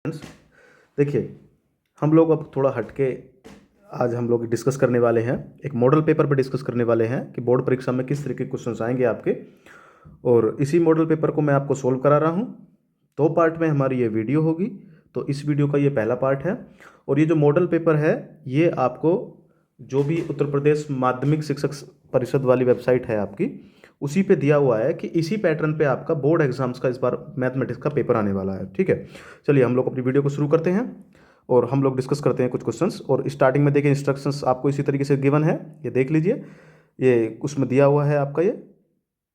Friends, देखिए हम लोग अब थोड़ा हटके आज हम लोग डिस्कस करने वाले हैं। एक मॉडल पेपर पर डिस्कस करने वाले हैं कि बोर्ड परीक्षा में किस तरह के क्वेश्चंस आएंगे आपके, और इसी मॉडल पेपर को मैं आपको सोल्व करा रहा हूँ। 2 पार्ट में हमारी ये वीडियो होगी, तो इस वीडियो का ये पहला पार्ट है। और ये जो मॉडल पेपर है ये आपको जो भी उत्तर प्रदेश माध्यमिक शिक्षक परिषद वाली वेबसाइट है आपकी, उसी पे दिया हुआ है कि इसी पैटर्न पे आपका बोर्ड एग्जाम्स का इस बार मैथमेटिक्स का पेपर आने वाला है। ठीक है, चलिए हम लोग अपनी वीडियो को शुरू करते हैं और हम लोग डिस्कस करते हैं कुछ क्वेश्चंस। और स्टार्टिंग में देखिए इंस्ट्रक्शंस आपको इसी तरीके से गिवन है, ये देख लीजिए। ये उसमें दिया हुआ है आपका ये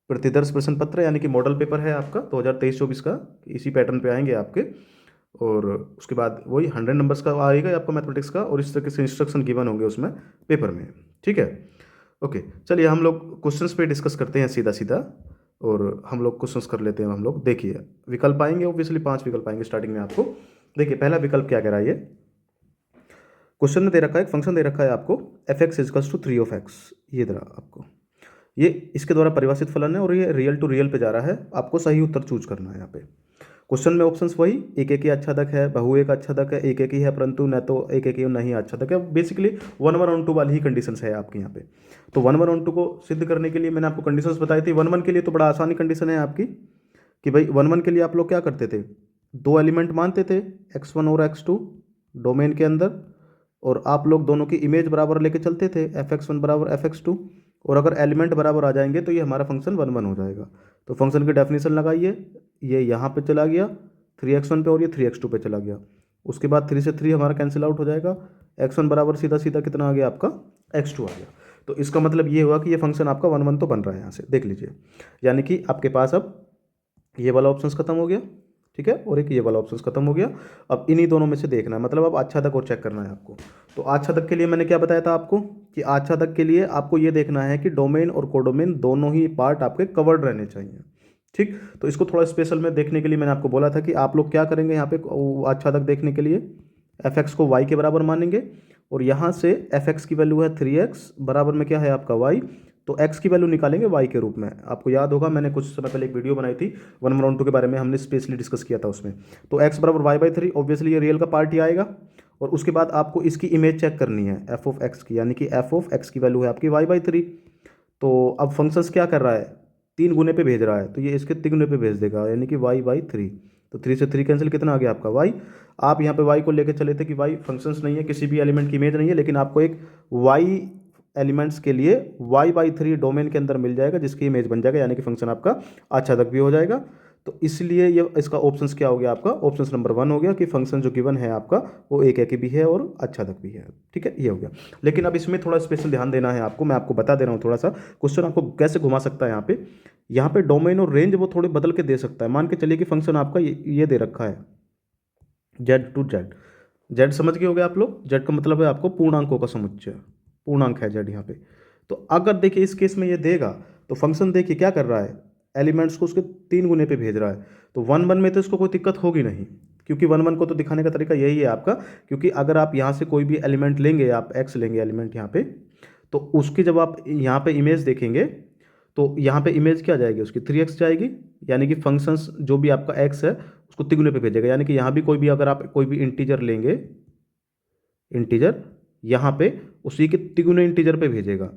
प्रतिदर्श प्रश्न पत्र, यानी कि मॉडल पेपर है आपका 2023-24 का। इसी पैटर्न पे आएंगे आपके, और उसके बाद वही 100 नंबर्स का आएगा आपका मैथमेटिक्स का, और इस तरीके से इंस्ट्रक्शन गिवन होंगे उसमें पेपर में। ठीक है, ओके, चलिए हम लोग क्वेश्चंस पे डिस्कस करते हैं सीधा सीधा। और हम लोग क्वेश्चंस कर लेते हैं। हम लोग देखिए विकल्प आएंगे, ऑब्वियसली 5 विकल्प आएंगे स्टार्टिंग में आपको। देखिए पहला विकल्प क्या कह रहा है, ये क्वेश्चन में दे रखा है, एक फंक्शन दे रखा है आपको एफ एक्स इजकल्स टू 3 ये दे रहा आपको, ये इसके द्वारा परिभाषित फलन है और ये रियल टू रियल पे जा रहा है। आपको सही उत्तर चूज करना है यहाँ पे। क्वेश्चन में ऑप्शंस वही एक एक ही आच्छादक है, बहु एक आच्छादक है, एक एक ही है परंतु न तो एक एक ही नहीं आच्छादक है। बेसिकली 1 1 on 2 वाली ही कंडीशंस है आपके यहाँ पे। तो 1 1 on 2 को सिद्ध करने के लिए मैंने आपको कंडीशंस बताई थी। 1 1 के लिए तो बड़ा आसानी कंडीशन है आपकी कि भाई 1 1 के लिए आप लोग क्या करते थे, 2 एलिमेंट मानते थे x1 और x2 डोमेन के अंदर, और आप लोग दोनों की इमेज बराबर लेके चलते थे f(x1) बराबर f(x2), और अगर एलिमेंट बराबर आ जाएंगे तो ये हमारा फंक्शन 1 1 हो जाएगा। तो फंक्शन की डेफिनेशन लगाइए, ये यहाँ पे चला गया 3x1 पे और ये 3x2 पे चला गया। उसके बाद 3 से 3 हमारा कैंसिल आउट हो जाएगा, x1 बराबर सीधा सीधा कितना आ गया आपका x2 आ गया। तो इसका मतलब ये हुआ कि ये फंक्शन आपका 1 1 तो बन रहा है यहाँ से, देख लीजिए। यानी कि आपके पास अब ये वाला ऑप्शन खत्म हो गया, ठीक है, और एक ये वाला ऑप्शन खत्म हो गया। अब इन्हीं दोनों में से देखना है, मतलब अब आच्छादक और चेक करना है आपको। तो आच्छादक के लिए मैंने क्या बताया था आपको कि आच्छादक के लिए आपको ये देखना है कि डोमेन और कोडोमेन दोनों ही पार्ट आपके कवर्ड रहने चाहिए। ठीक, तो इसको थोड़ा स्पेशल में देखने के लिए मैंने आपको बोला था कि आप लोग क्या करेंगे यहाँ पे आच्छादक देखने के लिए, एफ एक्स को वाई के बराबर मानेंगे, और यहाँ से एफ एक्स की वैल्यू है 3x बराबर में क्या है आपका वाई, तो x की वैल्यू निकालेंगे y के रूप में। आपको याद होगा मैंने कुछ समय पहले एक वीडियो बनाई थी 1 1 on 2 के बारे में, हमने स्पेशली डिस्कस किया था उसमें। तो x बराबर y/3, ऑब्वियसली ये रियल का पार्ट ही आएगा। और उसके बाद आपको इसकी इमेज चेक करनी है एफ ऑफ एक्स की, यानी कि एफ ऑफ एक्स की वैल्यू है आपकी y/3। तो अब फंक्शंस क्या कर रहा है, 3 गुने पे भेज रहा है, तो ये इसके 3 गुने पे भेज देगा, यानी कि y/3। तो 3 से 3 कैंसिल, कितना आ गया आपका y। आप यहाँ पे y को लेकर चले थे कि y फंक्शंस नहीं है, किसी भी एलिमेंट की इमेज नहीं है, लेकिन आपको एक y एलिमेंट्स के लिए y/3 डोमेन के अंदर मिल जाएगा, जिसकी इमेज बन जाएगा, यानी कि फंक्शन आपका आच्छादक भी हो जाएगा। तो इसलिए ये इसका ऑप्शंस क्या हो गया आपका, ऑप्शन नंबर 1 हो गया कि फंक्शन जो गिवन है आपका वो एक एक भी है और आच्छादक भी है। ठीक है, ये हो गया। लेकिन अब इसमें थोड़ा स्पेशल ध्यान देना है आपको, मैं आपको बता दे रहा हूँ थोड़ा सा क्वेश्चन आपको कैसे घुमा सकता है। यहाँ पे डोमेन और रेंज वो थोड़ी बदल के दे सकता है। मान के चलिए कि फंक्शन आपका ये दे रखा है जेड टू जेड, जेड समझ गए होगे आप लोग, जेड का मतलब है आपको पूर्णांकों का समुच्चय, पूर्णांक है जेड यहाँ पे। तो अगर देखिए इस केस में ये देगा तो फंक्शन देखिए क्या कर रहा है, एलिमेंट्स को उसके 3 गुने पे भेज रहा है। तो 1 1 में तो इसको कोई दिक्कत होगी नहीं, क्योंकि 1 1 को तो दिखाने का तरीका यही है आपका। क्योंकि अगर आप यहाँ से कोई भी एलिमेंट लेंगे, आप एक्स लेंगे एलिमेंट यहाँ पे, तो उसकी जब आप यहाँ पे इमेज देखेंगे तो यहाँ पे इमेज क्या जाएगी उसकी 3x जाएगी, यानी कि फंक्शंस जो भी आपका x है उसको तिगुने पे भेजेगा। यानी कि यहाँ भी कोई भी अगर आप कोई भी इंटीजर लेंगे, इंटीजर यहाँ पे उसी के तिगुने इंटीजर पे भेजेगा।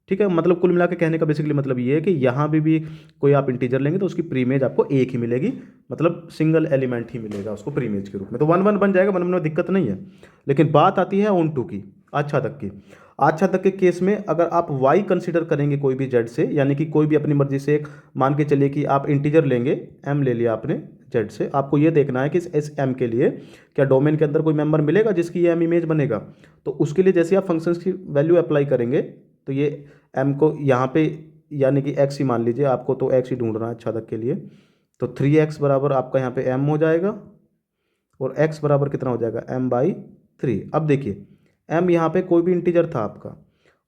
ठीक है, मतलब कुल मिला के कहने का बेसिकली मतलब ये है कि यहाँ भी कोई आप इंटीजर लेंगे तो उसकी प्रीमेज आपको एक ही मिलेगी, मतलब सिंगल एलिमेंट ही मिलेगा उसको प्रीमेज के रूप में। तो 1 1 बन जाएगा, 1 1 में दिक्कत नहीं है। लेकिन बात आती है ऑन टू की, आच्छादक की। आच्छादक के केस में अगर आप y कंसीडर करेंगे कोई भी z से, यानी कि कोई भी अपनी मर्जी से एक मान के चलिए कि आप इंटीजर लेंगे, m ले लिया आपने z से, आपको ये देखना है कि इस m के लिए क्या डोमेन के अंदर कोई मेंबर मिलेगा जिसकी ये m इमेज बनेगा। तो उसके लिए जैसे आप फंक्शंस की वैल्यू अप्लाई करेंगे तो ये m को यहाँ पे यानी कि x ही मान लीजिए, आपको तो x ही ढूंढना है आच्छादक के लिए। तो 3x बराबर आपका यहाँ पे m हो जाएगा, और x बराबर कितना हो जाएगा m/3। अब देखिए m यहाँ पे कोई भी इंटीजर था आपका,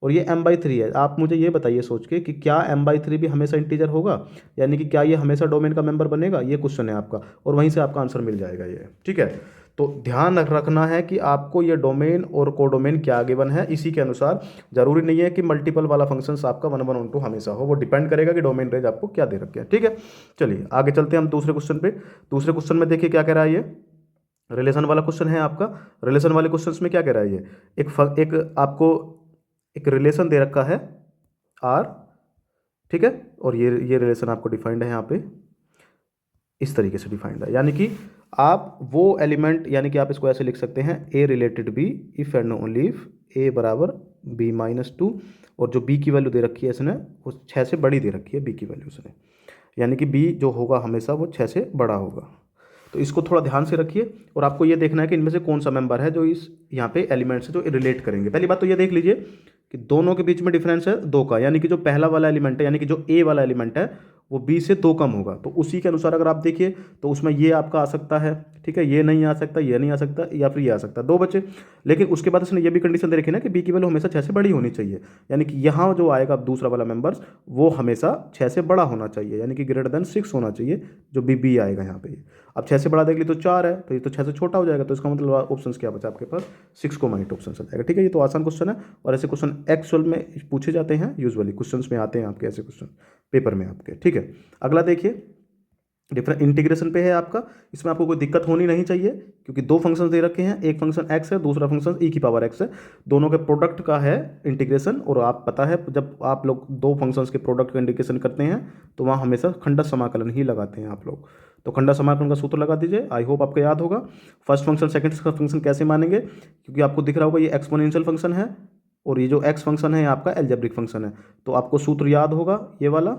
और ये m/3 है। आप मुझे ये बताइए सोच के कि क्या m/3 भी हमेशा इंटीजर होगा, यानी कि क्या ये हमेशा डोमेन का मेंबर बनेगा, ये क्वेश्चन है आपका, और वहीं से आपका आंसर मिल जाएगा ये। ठीक है, तो ध्यान रखना है कि आपको ये डोमेन और कोडोमेन क्या गिवन है, इसी के अनुसार। जरूरी नहीं है कि मल्टीपल वाला फंक्शंस आपका 1 1 on 2 हमेशा हो, वो डिपेंड करेगा कि डोमेन रेंज आपको क्या दे रखे हैं। ठीक है, चलिए आगे चलते हैं हम दूसरे क्वेश्चन पे। दूसरे क्वेश्चन में देखिए क्या कह रहा है ये, रिलेशन वाला क्वेश्चन है आपका। रिलेशन वाले क्वेश्चन में क्या कह रहा है ये, एक आपको एक रिलेशन दे रखा है आर, ठीक है, और ये रिलेशन आपको डिफाइंड है यहाँ पे, इस तरीके से डिफाइंड है, यानी कि आप वो एलिमेंट, यानी कि आप इसको ऐसे लिख सकते हैं A related B if and only if A बराबर बी माइनस टू, और जो बी की वैल्यू दे रखी है इसने वो 6 से बड़ी दे रखी है बी की वैल्यू इसने, यानी कि बी जो होगा हमेशा वो 6 से बड़ा होगा। तो इसको थोड़ा ध्यान से रखिए, और आपको ये देखना है कि इनमें से कौन सा मेंबर है जो इस यहाँ पे एलिमेंट से जो रिलेट करेंगे। पहली बात तो ये देख लीजिए कि दोनों के बीच में डिफरेंस है 2 का, यानी कि जो पहला वाला एलिमेंट है, यानी कि जो ए वाला एलिमेंट है वो बी से 2 कम होगा, तो उसी के अनुसार अगर आप देखिए तो उसमें ये आपका आ सकता है, ठीक है, ये नहीं आ सकता, ये नहीं आ सकता, या फिर ये आ सकता है, 2 बचे। लेकिन उसके बाद उसने ये भी कंडीशन दे रखी ना कि बी की वैल्यू हमेशा 6 से बड़ी होनी चाहिए, यानी कि यहाँ जो आएगा दूसरा वाला मेंबर्स वो हमेशा 6 से बड़ा होना चाहिए, यानी कि ग्रेटर देन 6 होना चाहिए, जो बी आएगा यहाँ पे। अब 6 से बड़ा देख ली तो 4 है, तो ये तो 6 से छोटा हो जाएगा, तो इसका मतलब ऑप्शन क्या बचा आपके पास, 6 को माइनस ऑप्शन आ जाएगा, ठीक है। ये तो आसान क्वेश्चन है, और ऐसे क्वेश्चन एक्चुअल में पूछे जाते हैं, यूजुअली क्वेश्चन में आते हैं आपके ऐसे क्वेश्चन पेपर में आपके, ठीक है। अगला देखिए, डिफरेंट इंटीग्रेशन पे है आपका, इसमें आपको कोई दिक्कत होनी नहीं चाहिए, क्योंकि 2 फंक्शन दे रखे हैं, एक फंक्शन x है, दूसरा फंक्शन e की पावर x है, दोनों के प्रोडक्ट का है इंटीग्रेशन। और आप पता है जब आप लोग 2 फंक्शंस के प्रोडक्ट का इंटीग्रेशन करते हैं तो वहाँ हमेशा खंडा समाकलन ही लगाते हैं आप लोग, तो खंडा समाकलन का सूत्र लगा दीजिए, आई होप आपको याद होगा। फर्स्ट फंक्शन सेकंड फंक्शन कैसे मानेंगे, क्योंकि आपको दिख रहा होगा ये एक्सपोनेंशियल फंक्शन है, और ये जो x फंक्शन है आपका एल्जेब्रिक फंक्शन है, तो आपको सूत्र याद होगा ये वाला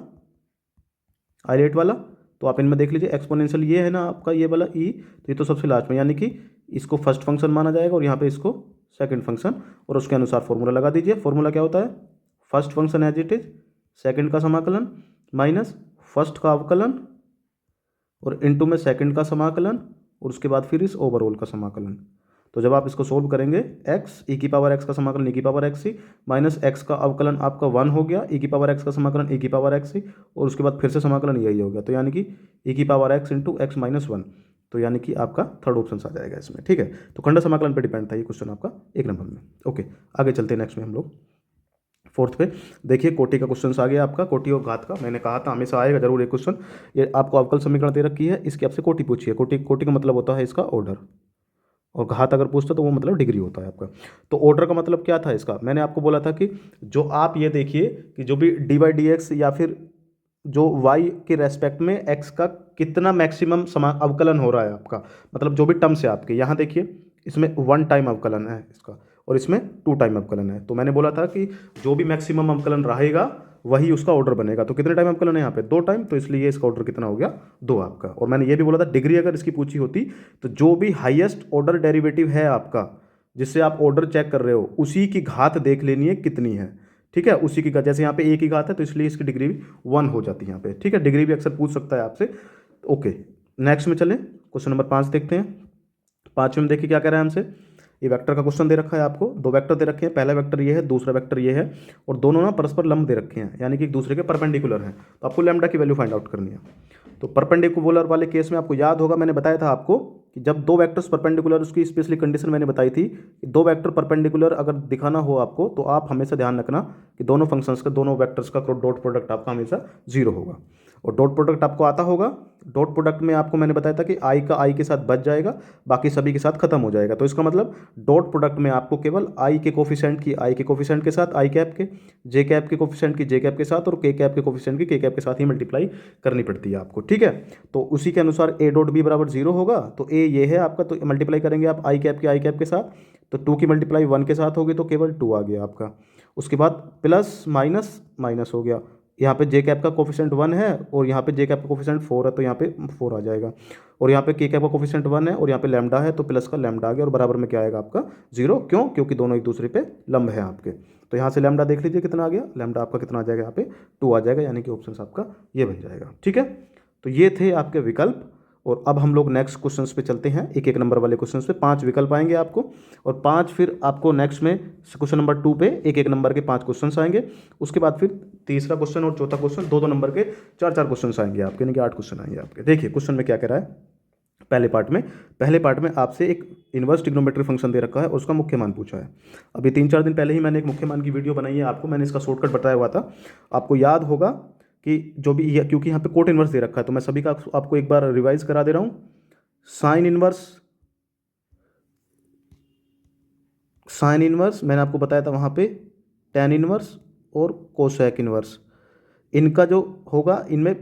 आइलेट वाला। तो आप इनमें देख लीजिए, एक्सपोनेंशियल ये है ना आपका ये वाला ई, तो ये तो सबसे लास्ट में, यानी कि इसको फर्स्ट फंक्शन माना जाएगा और यहाँ पे इसको सेकंड फंक्शन, और उसके अनुसार फॉर्मूला लगा दीजिए। फॉर्मूला क्या होता है, first function as it is, second का समाकलन माइनस फर्स्ट का अवकलन, और इनटू में सेकंड का समाकलन, और उसके बाद फिर इस ओवरऑल का समाकलन। तो जब आप इसको सोल्व करेंगे, एक्स ई की पावर एक्स का समाकलन ई की पावर एक्स सी, माइनस एक्स का अवकलन आपका 1 हो गया, ई की पावर एक्स का समाकलन ई की पावर एक्स सी, और उसके बाद फिर से समाकलन यही हो गया, तो यानी कि ई की power x into x minus 1, तो यानी कि आपका थर्ड ऑप्शन आ जाएगा इसमें, ठीक है। तो खंडा समाकलन पर डिपेंड था ये क्वेश्चन आपका 1 नंबर में। ओके, आगे चलते हैं नेक्स्ट में हम लोग फोर्थ पे। देखिए कोटि का क्वेश्चन आ गया आपका, कोटि और घात का, मैंने कहा था हमेशा आएगा जरूर एक क्वेश्चन। ये आपको अवकल समीकरण दे रखी है, इसकी आपसे कोटि पूछी है, कोटि का मतलब होता है इसका ऑर्डर, और घात अगर पूछता तो वो मतलब डिग्री होता है आपका। तो ऑर्डर का मतलब क्या था इसका, मैंने आपको बोला था कि जो आप ये देखिए कि जो भी डी बाई डी एक्स या फिर जो वाई के रेस्पेक्ट में एक्स का कितना मैक्सिमम अवकलन हो रहा है आपका, मतलब जो भी टर्म्स है आपके, यहाँ देखिए इसमें 1 टाइम अवकलन है इसका, और इसमें 2 टाइम अवकलन है। तो मैंने बोला था कि जो भी मैक्सिमम अवकलन रहेगा वही उसका ऑर्डर बनेगा। तो कितने टाइम अवकलन है यहाँ पे, 2 टाइम, तो इसलिए इसका ऑर्डर कितना हो गया, 2 आपका। और मैंने ये भी बोला था डिग्री अगर इसकी पूछी होती तो जो भी हाईएस्ट ऑर्डर डेरिवेटिव है आपका, जिससे आप ऑर्डर चेक कर रहे हो, उसी की घात देख लेनी है कितनी है, ठीक है, उसी की घात। जैसे यहाँ पे ए की घात है तो इसलिए इसकी डिग्री भी 1 हो जाती है यहाँ पे, ठीक है, डिग्री भी अक्सर पूछ सकता है आपसे। ओके, नेक्स्ट में चलें, क्वेश्चन नंबर 5 देखते हैं। 5 में देखिए क्या कह रहा है हमसे, ये वेक्टर का क्वेश्चन दे रखा है आपको, 2 वेक्टर दे रखे हैं, पहला वेक्टर ये है, दूसरा वेक्टर ये है, और दोनों ना परस्पर लंब दे रखे हैं, यानी कि एक दूसरे के परपेंडिकुलर हैं। तो आपको लैम्डा की वैल्यू फाइंड आउट करनी है। तो परपेंडिकुलर वाले केस में आपको याद होगा, मैंने बताया था आपको कि जब 2 वेक्टर्स परपेंडिकुलर, उसकी स्पेशली कंडीशन मैंने बताई थी कि 2 वेक्टर परपेंडिकुलर अगर दिखाना हो आपको, तो आप हमेशा ध्यान रखना कि दोनों फंक्शंस का, दोनों वेक्टर्स का डॉट प्रोडक्ट आपका हमेशा 0 होगा। और डॉट प्रोडक्ट आपको आता होगा, डॉट प्रोडक्ट में आपको मैंने बताया था कि आई का आई के साथ बच जाएगा, बाकी सभी के साथ खत्म हो जाएगा। तो इसका मतलब डॉट प्रोडक्ट में आपको केवल आई के कोफिशिएंट की आई के कोफिशिएंट के साथ आई कैप के, जे कैप के कोफिशिएंट की जे कैप के साथ, और के कैप के कोफिशिएंट की के कैप के साथ ही मल्टीप्लाई करनी पड़ती है आपको, ठीक है। तो उसी के अनुसार ए डॉट बी बराबर 0 होगा, तो ए ये है आपका, तो मल्टीप्लाई करेंगे आप आई कैप के आई कैप के साथ, तो 2 की मल्टीप्लाई 1 के साथ होगी, तो केवल 2 आ गया आपका। उसके बाद प्लस माइनस माइनस हो गया, यहाँ पे जे कैप का कोफिशिएंट 1 है और यहाँ पे जे कैप का कोफिशिएंट 4 है, तो यहाँ पे 4 आ जाएगा, और यहाँ पे के कैप का कोफिशिएंट 1 है और यहाँ पे लैम्डा है, तो प्लस का लैम्डा आ गया, और बराबर में क्या आएगा आपका 0, क्यों, क्योंकि दोनों एक दूसरे पे लंब है आपके। तो यहाँ से लैम्डा देख लीजिए कितना आ गया, लैम्डा आपका कितना आ जाएगा यहाँ पे 2 आ जाएगा, यानी कि ऑप्शन आपका ये बन जाएगा, ठीक है। तो ये थे आपके विकल्प, और अब हम लोग नेक्स्ट क्वेश्चंस पे चलते हैं, एक नंबर वाले क्वेश्चंस पे 5 विकल्प आएंगे आपको, और 5 फिर आपको नेक्स्ट में क्वेश्चन नंबर 2 पे एक नंबर के 5 क्वेश्चंस आएंगे। उसके बाद फिर तीसरा क्वेश्चन और चौथा क्वेश्चन 2 नंबर के 4 क्वेश्चन आएंगे आपके, यानी कि 8 क्वेश्चन आएंगे आपके। देखिए क्वेश्चन में क्या कह रहा है, पहले पार्ट में आपसे एक इनवर्स ट्रिग्नोमेट्री फंक्शन दे रखा है और उसका मुख्य मान पूछा है। अभी 3-4 दिन पहले ही मैंने एक मुख्य मान की वीडियो बनाई है आपको, मैंने इसका शॉर्टकट बताया हुआ था, आपको याद होगा कि जो भी क्योंकि यहाँ पे कोट इनवर्स दे रखा है, तो मैं सभी का आपको एक बार रिवाइज करा दे रहा हूँ। साइन इनवर्स साइन इनवर्स मैंने आपको बताया था वहाँ पे, टेन इनवर्स और कोसेक इनवर्स, इनका जो होगा इनमें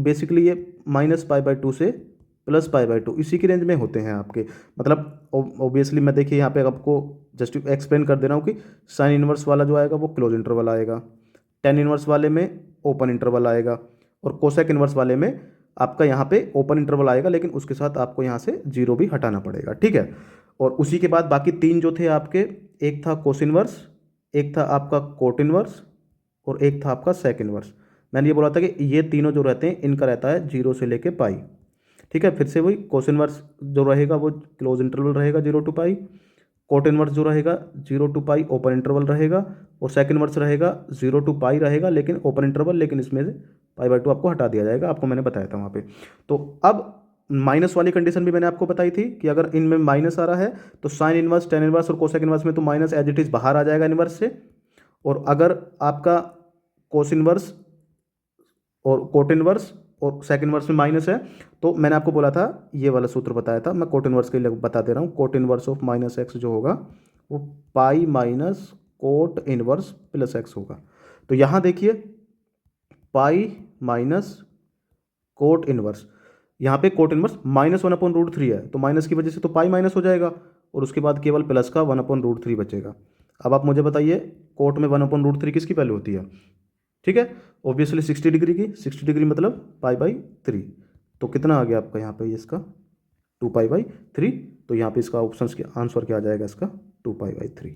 बेसिकली ये -π/2 से +π/2 इसी की रेंज में होते हैं आपके। मतलब ऑब्वियसली मैं देखिए यहाँ पे आपको जस्ट एक्सप्लेन कर दे रहा हूँ कि साइन इनवर्स वाला जो आएगा वो क्लोज इंटरवल आएगा, टेन इनवर्स वाले में ओपन इंटरवल आएगा, और कोसेक इनवर्स वाले में आपका यहाँ पे ओपन इंटरवल आएगा, लेकिन उसके साथ आपको यहाँ से जीरो भी हटाना पड़ेगा, ठीक है। और उसी के बाद बाकी तीन जो थे आपके, एक था कोस इनवर्स, एक था आपका कोट इनवर्स, और एक था आपका सेक इनवर्स। मैंने ये बोला था कि ये तीनों जो रहते हैं इनका रहता है जीरो से लेके पाई, ठीक है। फिर से वही कोस इनवर्स जो रहेगा वो क्लोज इंटरवल रहेगा 0 to π, कोट इनवर्स जो रहेगा 0 to π ओपन इंटरवल रहेगा, और सेक इनवर्स रहेगा 0 to π रहेगा लेकिन ओपन इंटरवल, लेकिन इसमें से π/2 आपको हटा दिया जाएगा, आपको मैंने बताया था वहाँ पे। तो अब माइनस वाली कंडीशन भी मैंने आपको बताई थी कि अगर इनमें माइनस आ रहा है तो साइन इनवर्स, टेन इनवर्स और कोसेक इनवर्स में तो माइनस एज इट इज़ बाहर आ जाएगा इनवर्स से, और अगर आपका कोस इनवर्स और कोट इनवर्स और सेक इनवर्स में माइनस है तो मैंने आपको बोला था, ये वाला सूत्र बताया था, मैं कोट इनवर्स के लिए बता दे रहा हूँ। कोट इनवर्स ऑफ -x जो होगा वो pi minus cot inverse plus x होगा। तो यहाँ देखिए पाई माइनस कोट इनवर्स, यहाँ पे कोट इनवर्स -1/√3 है, तो माइनस की वजह से तो पाई माइनस हो जाएगा, और उसके बाद केवल प्लस का 1/√3 बचेगा। अब आप मुझे बताइए कोट में 1/√3 किसकी वैल्यू होती है, ठीक है, ऑब्वियसली 60 डिग्री की। 60 डिग्री मतलब π/3, तो कितना आ गया आपका यहाँ पे इसका 2π/3। तो यहाँ पे इसका ऑप्शन के आंसर क्या आ जाएगा इसका 2π/3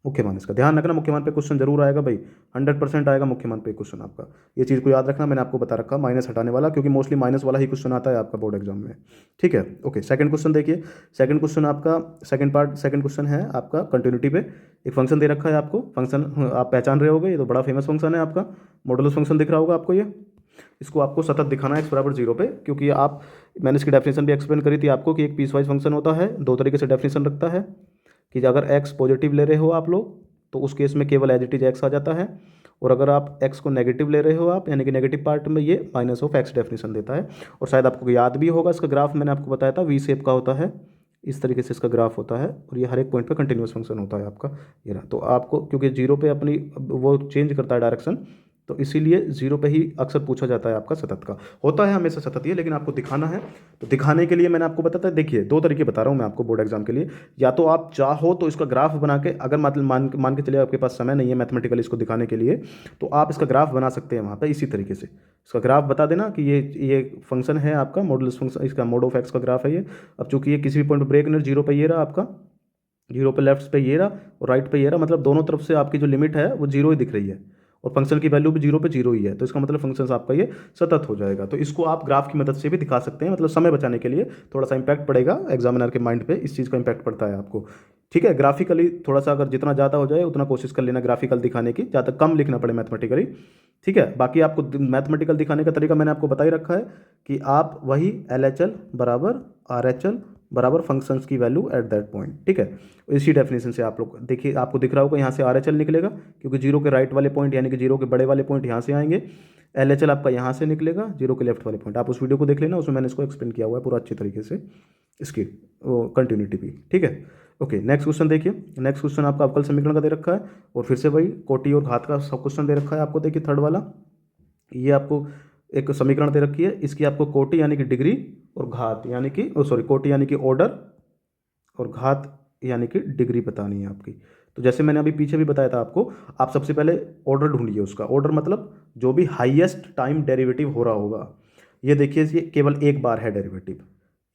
मुख्य मान। इसका ध्यान रखना, मुख्य मान पे क्वेश्चन जरूर आएगा भाई, 100% आएगा मुख्य मान पे क्वेश्चन आपका, ये चीज़ को याद रखना। मैंने आपको बता रखा माइनस हटाने वाला, क्योंकि मोस्टली माइनस वाला ही क्वेश्चन आता है आपका बोर्ड एग्जाम में, ठीक है। ओके, सेकंड क्वेश्चन देखिए। सेकंड क्वेश्चन आपका सेकंड क्वेश्चन है आपका कंटिन्यूटी पे। एक फंक्शन दे रखा है आपको, फंक्शन आप पहचान रहे होगे, ये तो बड़ा फेमस फंक्शन है आपका, मॉडुलस फंक्शन दिख रहा होगा आपको ये। इसको आपको सतत दिखाना है x = 0 पे, क्योंकि आप, मैंने इसकी डेफिनेशन भी एक्सप्लेन करी थी आपको कि एक पीसवाइज फंक्शन होता है, दो तरीके से डेफिनेशन रखता है कि अगर x पॉजिटिव ले रहे हो आप लोग तो उस केस में केवल एज इट इज x आ जाता है, और अगर आप x को नेगेटिव ले रहे हो आप, यानी कि नेगेटिव पार्ट में, ये -(x) डेफिनेशन देता है। और शायद आपको याद भी होगा इसका ग्राफ मैंने आपको बताया था, वी शेप का होता है, इस तरीके से इसका ग्राफ होता है, और ये हर एक पॉइंट पे कंटिन्यूस फंक्शन होता है आपका, ये रहा। तो आपको क्योंकि जीरो पे अपनी वो चेंज करता है डायरेक्शन, तो इसीलिए जीरो पे ही अक्सर पूछा जाता है आपका सतत का, होता है हमेशा सतत ही, लेकिन आपको दिखाना है। तो दिखाने के लिए मैंने आपको बताया था, देखिए दो तरीके बता रहा हूँ मैं आपको बोर्ड एग्जाम के लिए। या तो आप चाहो तो इसका ग्राफ बना के, अगर मतलब मान के चलिए आपके पास समय नहीं है मैथमेटिकली इसको दिखाने के लिए, तो आप इसका ग्राफ बना सकते हैं वहाँ पर इसी तरीके से। इसका ग्राफ बता देना कि ये फंक्शन है आपका मॉडुलस फंक्शन, इसका मोड ऑफ एक्स का ग्राफ है ये। अब चूंकि ये किसी भी पॉइंट पर ब्रेक नहीं, जीरो पे ये रहा आपका, जीरो पे लेफ्ट पे ये रहा और राइट पे ये रहा, मतलब दोनों तरफ से आपकी जो लिमिट है वो जीरो ही दिख रही है, और फंक्शन की वैल्यू भी जीरो पे जीरो ही है, तो इसका मतलब फंक्शन आपका ये सतत हो जाएगा। तो इसको आप ग्राफ की मदद से भी दिखा सकते हैं, मतलब समय बचाने के लिए थोड़ा सा इंपैक्ट पड़ेगा एग्जामिनर के माइंड पे, इस चीज़ का इंपैक्ट पड़ता है आपको, ठीक है। ग्राफिकली थोड़ा सा अगर जितना ज़्यादा हो जाए उतना कोशिश कर लेना ग्राफिकल दिखाने की, ज़्यादा कम लिखना पड़े मैथमेटिकली, ठीक है। बाकी आपको मैथमेटिकल दिखाने का तरीका मैंने आपको बता ही रखा है कि आप वही LHL बराबर RHL बराबर फंक्शंस की वैल्यू एट दैट पॉइंट, ठीक है। इसी डेफिनेशन से आप लोग देखिए, आपको दिख रहा होगा यहाँ से RHL निकलेगा, क्योंकि जीरो के राइट वाले पॉइंट यानी कि जीरो के बड़े वाले पॉइंट यहाँ से आएंगे, LHL आपका यहाँ से निकलेगा, जीरो के लेफ्ट वाले पॉइंट। आप उस वीडियो को देख लेना, उसमें मैंने इसको एक्सप्लेन किया हुआ है पूरा अच्छी तरीके से, इसकी कंटिन्यूटी भी, ठीक है। ओके, नेक्स्ट क्वेश्चन देखिए। नेक्स्ट क्वेश्चन आपका अवकल समीकरण का दे रखा है, और फिर से वही कोटि और घात का सब क्वेश्चन दे रखा है आपको। देखिए थर्ड वाला, ये आपको एक समीकरण दे रखी है, इसकी आपको कोटि यानी कि डिग्री और घात यानी कि कोटि यानी कि ऑर्डर और घात यानी कि डिग्री बतानी है आपकी। तो जैसे मैंने अभी पीछे भी बताया था आपको, आप सबसे पहले ऑर्डर ढूंढिए उसका। ऑर्डर मतलब जो भी हाईएस्ट टाइम डेरिवेटिव हो रहा होगा। ये देखिए, ये केवल एक बार है डेरिवेटिव,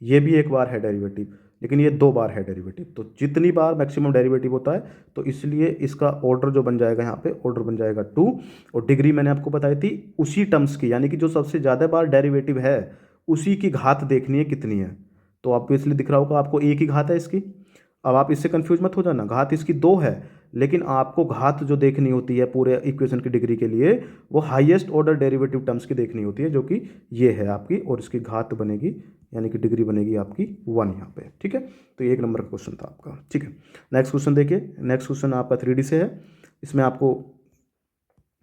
ये भी एक बार है डेरिवेटिव, लेकिन ये दो बार है डेरिवेटिव। तो जितनी बार मैक्सिमम डेरिवेटिव होता है, तो इसलिए इसका ऑर्डर जो बन जाएगा यहाँ पे, ऑर्डर बन जाएगा 2। और डिग्री मैंने आपको बताई थी उसी टर्म्स की, यानी कि जो सबसे ज़्यादा बार डेरिवेटिव है उसी की घात देखनी है कितनी है। तो आपको इसलिए दिख रहा होगा, आपको एक ही घात है इसकी। अब आप इससे कंफ्यूज मत हो जाना, घात इसकी दो है, लेकिन आपको घात जो देखनी होती है पूरे इक्वेशन की डिग्री के लिए, वो हाईएस्ट ऑर्डर डेरिवेटिव टर्म्स की देखनी होती है, जो कि ये है आपकी, और इसकी घात बनेगी यानी कि डिग्री बनेगी आपकी 1 यहाँ पे, ठीक है। तो ये एक नंबर का क्वेश्चन था आपका, ठीक है। नेक्स्ट क्वेश्चन देखिए। नेक्स्ट क्वेश्चन आपका 3D से है। इसमें आपको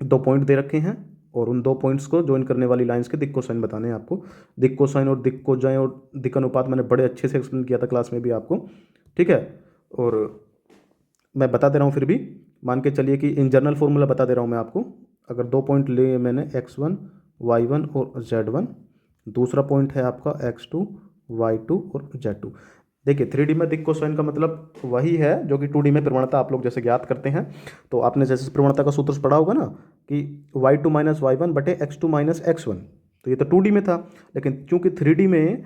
दो पॉइंट दे रखे हैं, और उन दो पॉइंट्स को ज्वाइन करने वाली लाइंस के दिक् कोसाइन बताने हैं आपको। दिक् कोसाइन और दिक् कोजाइन और दिक् अनुपात मैंने बड़े अच्छे से एक्सप्लेन किया था क्लास में भी आपको, ठीक है। और मैं बता दे रहा हूँ फिर भी, मान के चलिए कि इन जनरल फॉर्मूला बता दे रहा हूँ मैं आपको। अगर 2 पॉइंट लिए मैंने x1 y1 और z1, दूसरा पॉइंट है आपका x2 y2 और z2। देखिए 3D में दिक् कोसाइन का मतलब वही है जो कि 2D में प्रवणता आप लोग जैसे ज्ञात करते हैं। तो आपने जैसे प्रवणता का सूत्र पढ़ा होगा ना कि y2 माइनस y1 बटे x2 माइनस x1, तो ये तो 2D में था, लेकिन चूंकि 3D में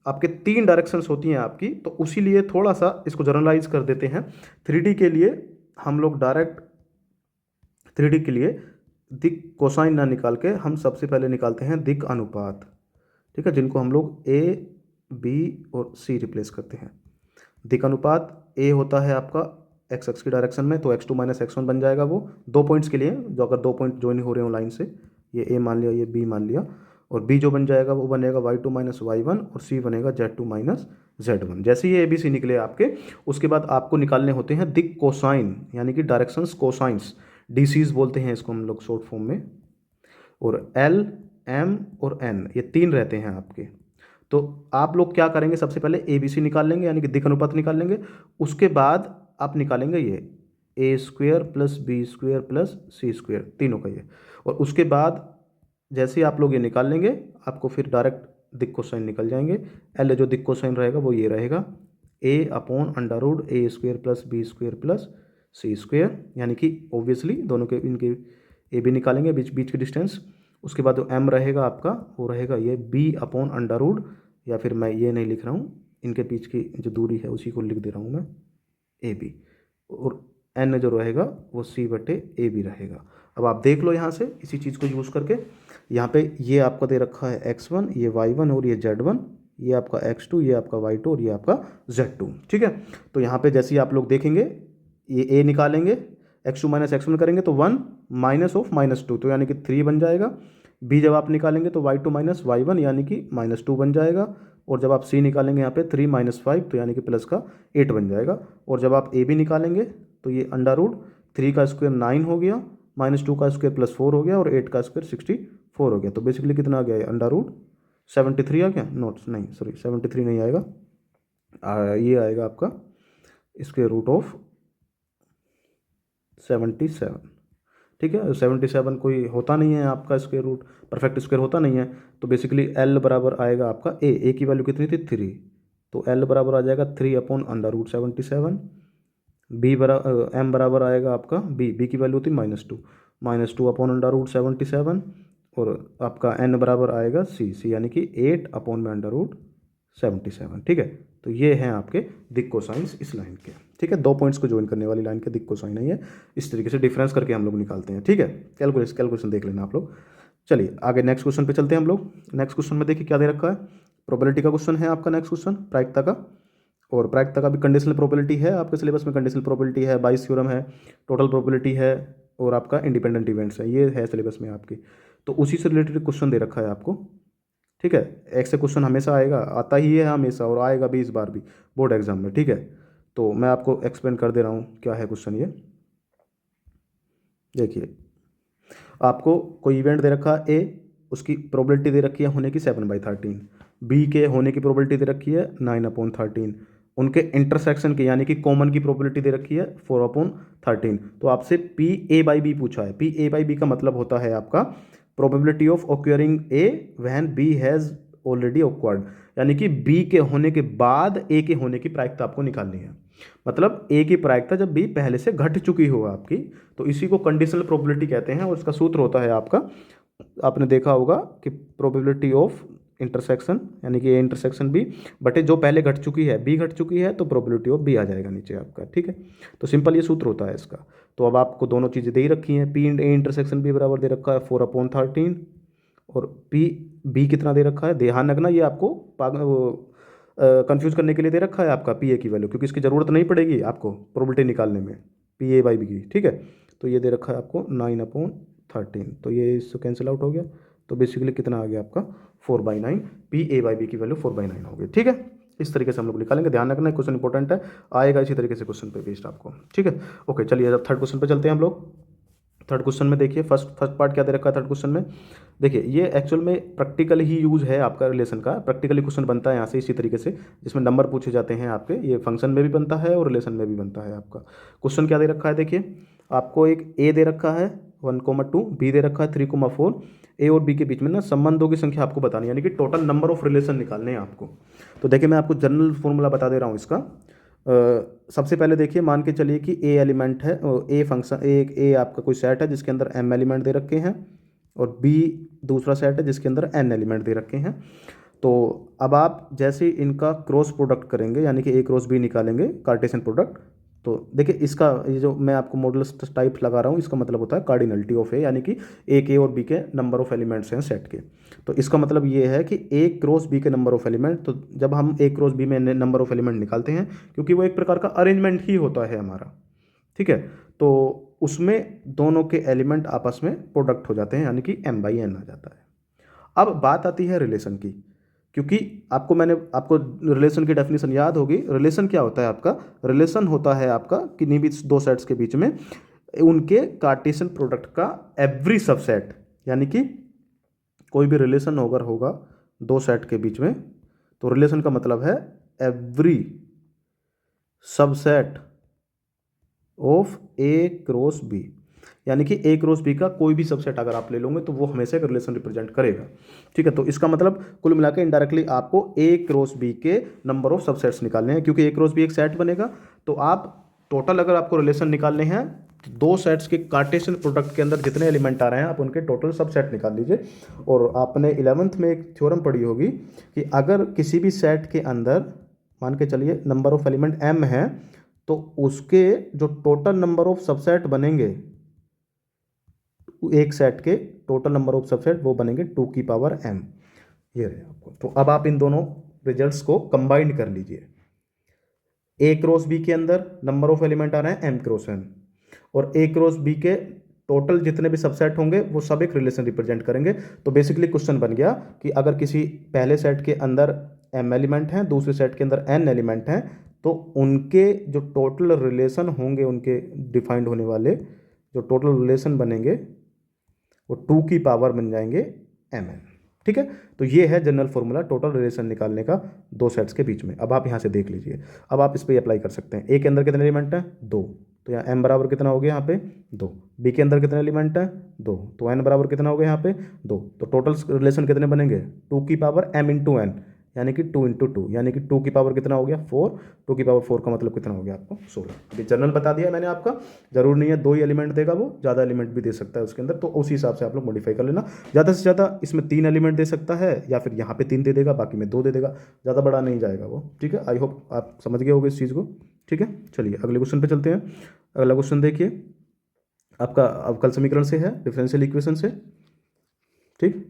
आपके 3 डायरेक्शंस होती हैं आपकी, तो उसी लिए थोड़ा सा इसको जनरलाइज कर देते हैं। 3D के लिए हम लोग डायरेक्ट 3D के लिए दिक् कोसाइन ना निकाल के हम सबसे पहले निकालते हैं दिक् अनुपात, ठीक है, जिनको हम लोग ए बी और सी रिप्लेस करते हैं। दिक् अनुपात ए होता है आपका एक्स एक्स की डायरेक्शन में, तो x2 माइनस x1 बन जाएगा वो 2 पॉइंट्स के लिए, जो अगर 2 पॉइंट ज्वाइन हो रहे हो लाइन से, ये ए मान लिया ये बी मान लिया, और बी जो बन जाएगा वो बनेगा y2 माइनस y1 और सी बनेगा z2 माइनस z1। जैसे ही ये ए बी सी निकले आपके, उसके बाद आपको निकालने होते हैं दिक् कोसाइन, यानी कि डायरेक्शंस कोसाइंस, डीसीज बोलते हैं इसको हम लोग शॉर्ट फॉर्म में। और एल एम और एन ये 3 रहते हैं आपके। तो आप लोग क्या करेंगे, सबसे पहले ए बी सी निकाल लेंगे, यानी कि दिक् अनुपात निकाल लेंगे। उसके बाद आप निकालेंगे ये A square plus B square plus C square, तीनों का ये। और उसके बाद जैसे ही आप लोग ये निकाल लेंगे, आपको फिर डायरेक्ट दिक् कोसाइन निकल जाएंगे। एल जो दिक् कोसाइन रहेगा वो ये रहेगा A upon under root A square plus B square plus C square, यानी कि ऑब्वियसली दोनों के इनके ए बी निकालेंगे बीच बीच की डिस्टेंस। उसके बाद जो एम रहेगा आपका वो रहेगा ये बी अपॉन अंडर रूट, या फिर मैं ये नहीं लिख रहा हूँ, इनके बीच की जो दूरी है उसी को लिख दे रहा हूँ मैं ए बी, और एन जो रहेगा वो सी बटे ए बी रहेगा। अब आप देख लो यहाँ से इसी चीज़ को यूज़ करके, यहाँ पे ये आपका दे रखा है x1, ये y1 और ये z1, ये आपका x2, ये आपका y2 और ये आपका z2, ठीक है। तो यहाँ पे जैसे ही आप लोग देखेंगे ये a निकालेंगे, x2 माइनस x1 करेंगे तो 1 माइनस ऑफ -2, तो यानी कि 3 बन जाएगा। b जब आप निकालेंगे तो y2 माइनस y1 यानी कि -2 बन जाएगा। और जब आप c निकालेंगे यहाँ पे 3 माइनस 5, तो यानी कि प्लस का 8 बन जाएगा। और जब आप a b निकालेंगे तो ये अंडर रूट 3 का स्क्वायर 9 हो गया, -2 का स्क्वायर प्लस 4 हो गया, और 8 का स्क्वायर 64 हो गया। तो बेसिकली कितना आ गया, अंडर रूट 73 आ गया, नोट नहीं सॉरी 73 नहीं आएगा, ये आएगा आपका स्क्वायर रूट ऑफ 77, ठीक है। 77 कोई होता नहीं है आपका स्क्वायर रूट, परफेक्ट स्क्वायर होता नहीं है। तो बेसिकली एल बराबर आएगा आपका ए की वैल्यू कितनी थी 3, तो एल बराबर आ जाएगा 3 अपॉन अंडर रूट 77। बी बराबर एम बराबर आएगा आपका बी की वैल्यू थी -2 अपॉन अंडर रूट 77, और आपका एन बराबर आएगा सी यानी कि 8 अपॉन में अंडर रूट 77, ठीक है। तो ये हैं आपके दिक् कोसाइंस इस लाइन के, ठीक है। 2 पॉइंट्स को ज्वाइन करने वाली लाइन के दिक् कोसाइन है ये, इस तरीके से डिफरेंस करके हम लोग निकालते हैं, ठीक है। कैलकुलेशन देख लेना आप लोग। चलिए आगे नेक्स्ट क्वेश्चन पे चलते हैं हम लोग। नेक्स्ट क्वेश्चन में देखिए क्या दे रखा है, प्रोबेबिलिटी का क्वेश्चन है आपका नेक्स्ट क्वेश्चन, प्रायिकता का। और प्रायिकता का भी कंडीशनल प्रोबेबिलिटी है आपके सिलेबस में, कंडीशनल प्रोबेबिलिटी है, बाइस थ्योरम है, टोटल प्रोबेबिलिटी है, और आपका इंडिपेंडेंट इवेंट्स है, ये है सिलेबस में आपकी। तो उसी से रिलेटेड क्वेश्चन दे रखा है आपको, ठीक है। एक से क्वेश्चन हमेशा आएगा, आता ही है हमेशा, और आएगा भी इस बार भी बोर्ड एग्जाम में, ठीक है। तो मैं आपको एक्सप्लेन कर दे रहा हूँ क्या है क्वेश्चन ये। देखिए आपको कोई इवेंट दे रखा है ए, उसकी प्रोबेबिलिटी दे रखी है होने की 7/13, बी के होने की प्रोबेबिलिटी दे रखी है 9/13, उनके इंटरसेक्शन की यानी कि कॉमन की प्रोबेबिलिटी दे रखी है 4/13। तो आपसे पी ए बाई बी पूछा है। पी ए बाई बी का मतलब होता है आपका probability of occurring A when B has already occurred, यानी कि बी के होने के बाद ए के होने की प्रायिकता आपको निकालनी है। मतलब ए की प्रायिकता जब बी पहले से घट चुकी हो आपकी, तो इसी को कंडीशनल प्रोबेबिलिटी कहते हैं। और इसका सूत्र होता है आपका, आपने देखा होगा कि प्रोबेबिलिटी ऑफ इंटरसेक्शन यानी कि ए इंटरसेक्शन बी बटे जो पहले घट चुकी है, बी घट चुकी है, तो प्रोबेबिलिटी ऑफ बी आ जाएगा नीचे आपका, ठीक है। तो सिंपल ये सूत्र होता है इसका। तो अब आपको दोनों चीज़ें दे ही रखी हैं, पी ए इंटरसेक्शन बी बराबर दे रखा है 4/13, और पी बी कितना दे रखा है, ध्यान रखना ये आपको कंफ्यूज करने के लिए दे रखा है आपका पी ए की वैल्यू, क्योंकि इसकी ज़रूरत नहीं पड़ेगी आपको प्रोबेबिलिटी निकालने में, पी ए बाई बी की, ठीक है। तो ये दे रखा है आपको 9/13, तो ये इससे कैंसिल आउट हो गया। तो बेसिकली कितना आ गया आपका 4/9, पी ए बाई बी की वैल्यू 4/9 हो गई, ठीक है। इस तरीके से हम लोग निकालेंगे, ध्यान रखना क्वेश्चन इंपॉर्टेंट है, आएगा इसी तरीके से क्वेश्चन पे बेस्ड आपको, ठीक है। ओके चलिए अब थर्ड क्वेश्चन पे चलते हैं हम लोग। थर्ड क्वेश्चन में देखिए, फर्स्ट पार्ट क्या दे रखा है थर्ड क्वेश्चन में। देखिए ये एक्चुअल में प्रैक्टिकल ही यूज है आपका रिलेशन का, प्रैक्टिकली क्वेश्चन बनता है यहाँ से इसी तरीके से, जिसमें नंबर पूछे जाते हैं आपके। ये फंक्शन में भी बनता है और रिलेशन में भी बनता है आपका। क्वेश्चन क्या दे रखा है देखिए, आपको एक ए दे रखा है 1,2, बी दे रखा है 3,4। ए और बी के बीच में ना संबंधों की संख्या आपको बतानी है, यानी कि टोटल नंबर ऑफ रिलेशन निकालने हैं आपको। तो देखिए मैं आपको जनरल फॉर्मूला बता दे रहा हूँ इसका। सबसे पहले देखिए, मान के चलिए कि ए एलिमेंट है, ए फंक्शन ए आपका कोई सेट है जिसके अंदर एम एलिमेंट दे रखे हैं, और बी दूसरा सेट है जिसके अंदर एन एलिमेंट दे रखे हैं। तो अब आप जैसे इनका क्रॉस प्रोडक्ट करेंगे, यानी कि ए क्रॉस बी निकालेंगे, कार्टेशियन प्रोडक्ट, तो देखिए इसका ये जो मैं आपको मॉडुलस टाइप लगा रहा हूँ, इसका मतलब होता है कार्डिनलिटी ऑफ ए, यानी कि ए और बी के नंबर ऑफ एलिमेंट्स हैं सेट के। तो इसका मतलब ये है कि ए क्रॉस बी के नंबर ऑफ एलिमेंट, तो जब हम ए क्रॉस बी में नंबर ऑफ एलिमेंट निकालते हैं, क्योंकि वो एक प्रकार का अरेंजमेंट ही होता है हमारा, ठीक है, तो उसमें दोनों के एलिमेंट आपस में प्रोडक्ट हो जाते हैं, यानी कि m बाई एन आ जाता है। अब बात आती है रिलेशन की, क्योंकि आपको रिलेशन की डेफिनेशन याद होगी। रिलेशन क्या होता है आपका? रिलेशन होता है आपका किन्हीं भी दो सेट्स के बीच में उनके कार्टेशियन प्रोडक्ट का एवरी सबसेट, यानी कि कोई भी रिलेशन होगा दो सेट के बीच में, तो रिलेशन का मतलब है every subset of A cross B, यानी कि ए क्रॉस बी का कोई भी सबसेट अगर आप ले लोगे तो वो हमेशा एक रिलेशन रिप्रेजेंट करेगा, ठीक है। तो इसका मतलब कुल मिला के इनडायरेक्टली आपको ए क्रॉस बी के नंबर ऑफ सबसेट्स निकालने हैं, क्योंकि ए क्रॉस बी एक सेट बनेगा। तो आप टोटल अगर आपको रिलेशन निकालने हैं तो दो सेट्स के कार्टेशियन प्रोडक्ट के अंदर जितने एलिमेंट आ रहे हैं आप उनके टोटल सबसेट निकाल लीजिए। और आपने 11th में एक थ्योरम पढ़ी होगी कि अगर किसी भी सेट के अंदर मान के चलिए नंबर ऑफ एलिमेंट m है, तो उसके जो टोटल नंबर ऑफ सबसेट बनेंगे, एक सेट के टोटल नंबर ऑफ सबसेट वो बनेंगे 2 की पावर m। ये रहे आपको। तो अब आप इन दोनों रिजल्ट्स को कंबाइन कर लीजिए। ए क्रॉस बी के अंदर नंबर ऑफ एलिमेंट आ रहे हैं m क्रॉस n, और ए क्रॉस बी के टोटल जितने भी सबसेट होंगे वो सब एक रिलेशन रिप्रेजेंट करेंगे। तो बेसिकली क्वेश्चन बन गया कि अगर किसी पहले सेट के अंदर m एलिमेंट हैं, दूसरे सेट के अंदर n एलिमेंट हैं, तो उनके जो टोटल रिलेशन होंगे, उनके डिफाइंड होने वाले जो टोटल रिलेशन बनेंगे वो 2 की पावर बन जाएंगे mn, ठीक है। तो ये है जनरल फॉर्मूला टोटल रिलेशन निकालने का दो सेट्स के बीच में। अब आप यहाँ से देख लीजिए, अब आप इस पर अप्लाई कर सकते हैं। ए के अंदर कितने एलिमेंट हैं? 2, तो यहाँ m बराबर कितना हो गया यहाँ पे 2। बी के अंदर कितने एलिमेंट हैं? 2, तो n बराबर कितना हो गया यहाँ पे 2। तो टोटल रिलेशन कितने बनेंगे? 2 की पावर m इंटू n, यानी कि 2 इंटू 2, यानी कि 2 की पावर कितना हो गया 4। 2 की पावर 4 का मतलब कितना हो गया आपको 16। अभी जनरल बता दिया मैंने आपका, जरूर नहीं है 2 ही एलिमेंट देगा, वो ज़्यादा एलिमेंट भी दे सकता है उसके अंदर, तो उसी हिसाब से आप लोग मॉडिफाई कर लेना। ज़्यादा से ज़्यादा इसमें 3 एलिमेंट दे सकता है, या फिर यहाँ पे 3 दे देगा, बाकी में 2 दे देगा, ज़्यादा बड़ा नहीं जाएगा वो, ठीक है। आई होप आप समझ गए होगे इस चीज़ को, ठीक है। चलिए अगले क्वेश्चन पर चलते हैं। अगला क्वेश्चन देखिए आपका अवकल समीकरण से है, डिफरेंशियल इक्वेशन से, ठीक।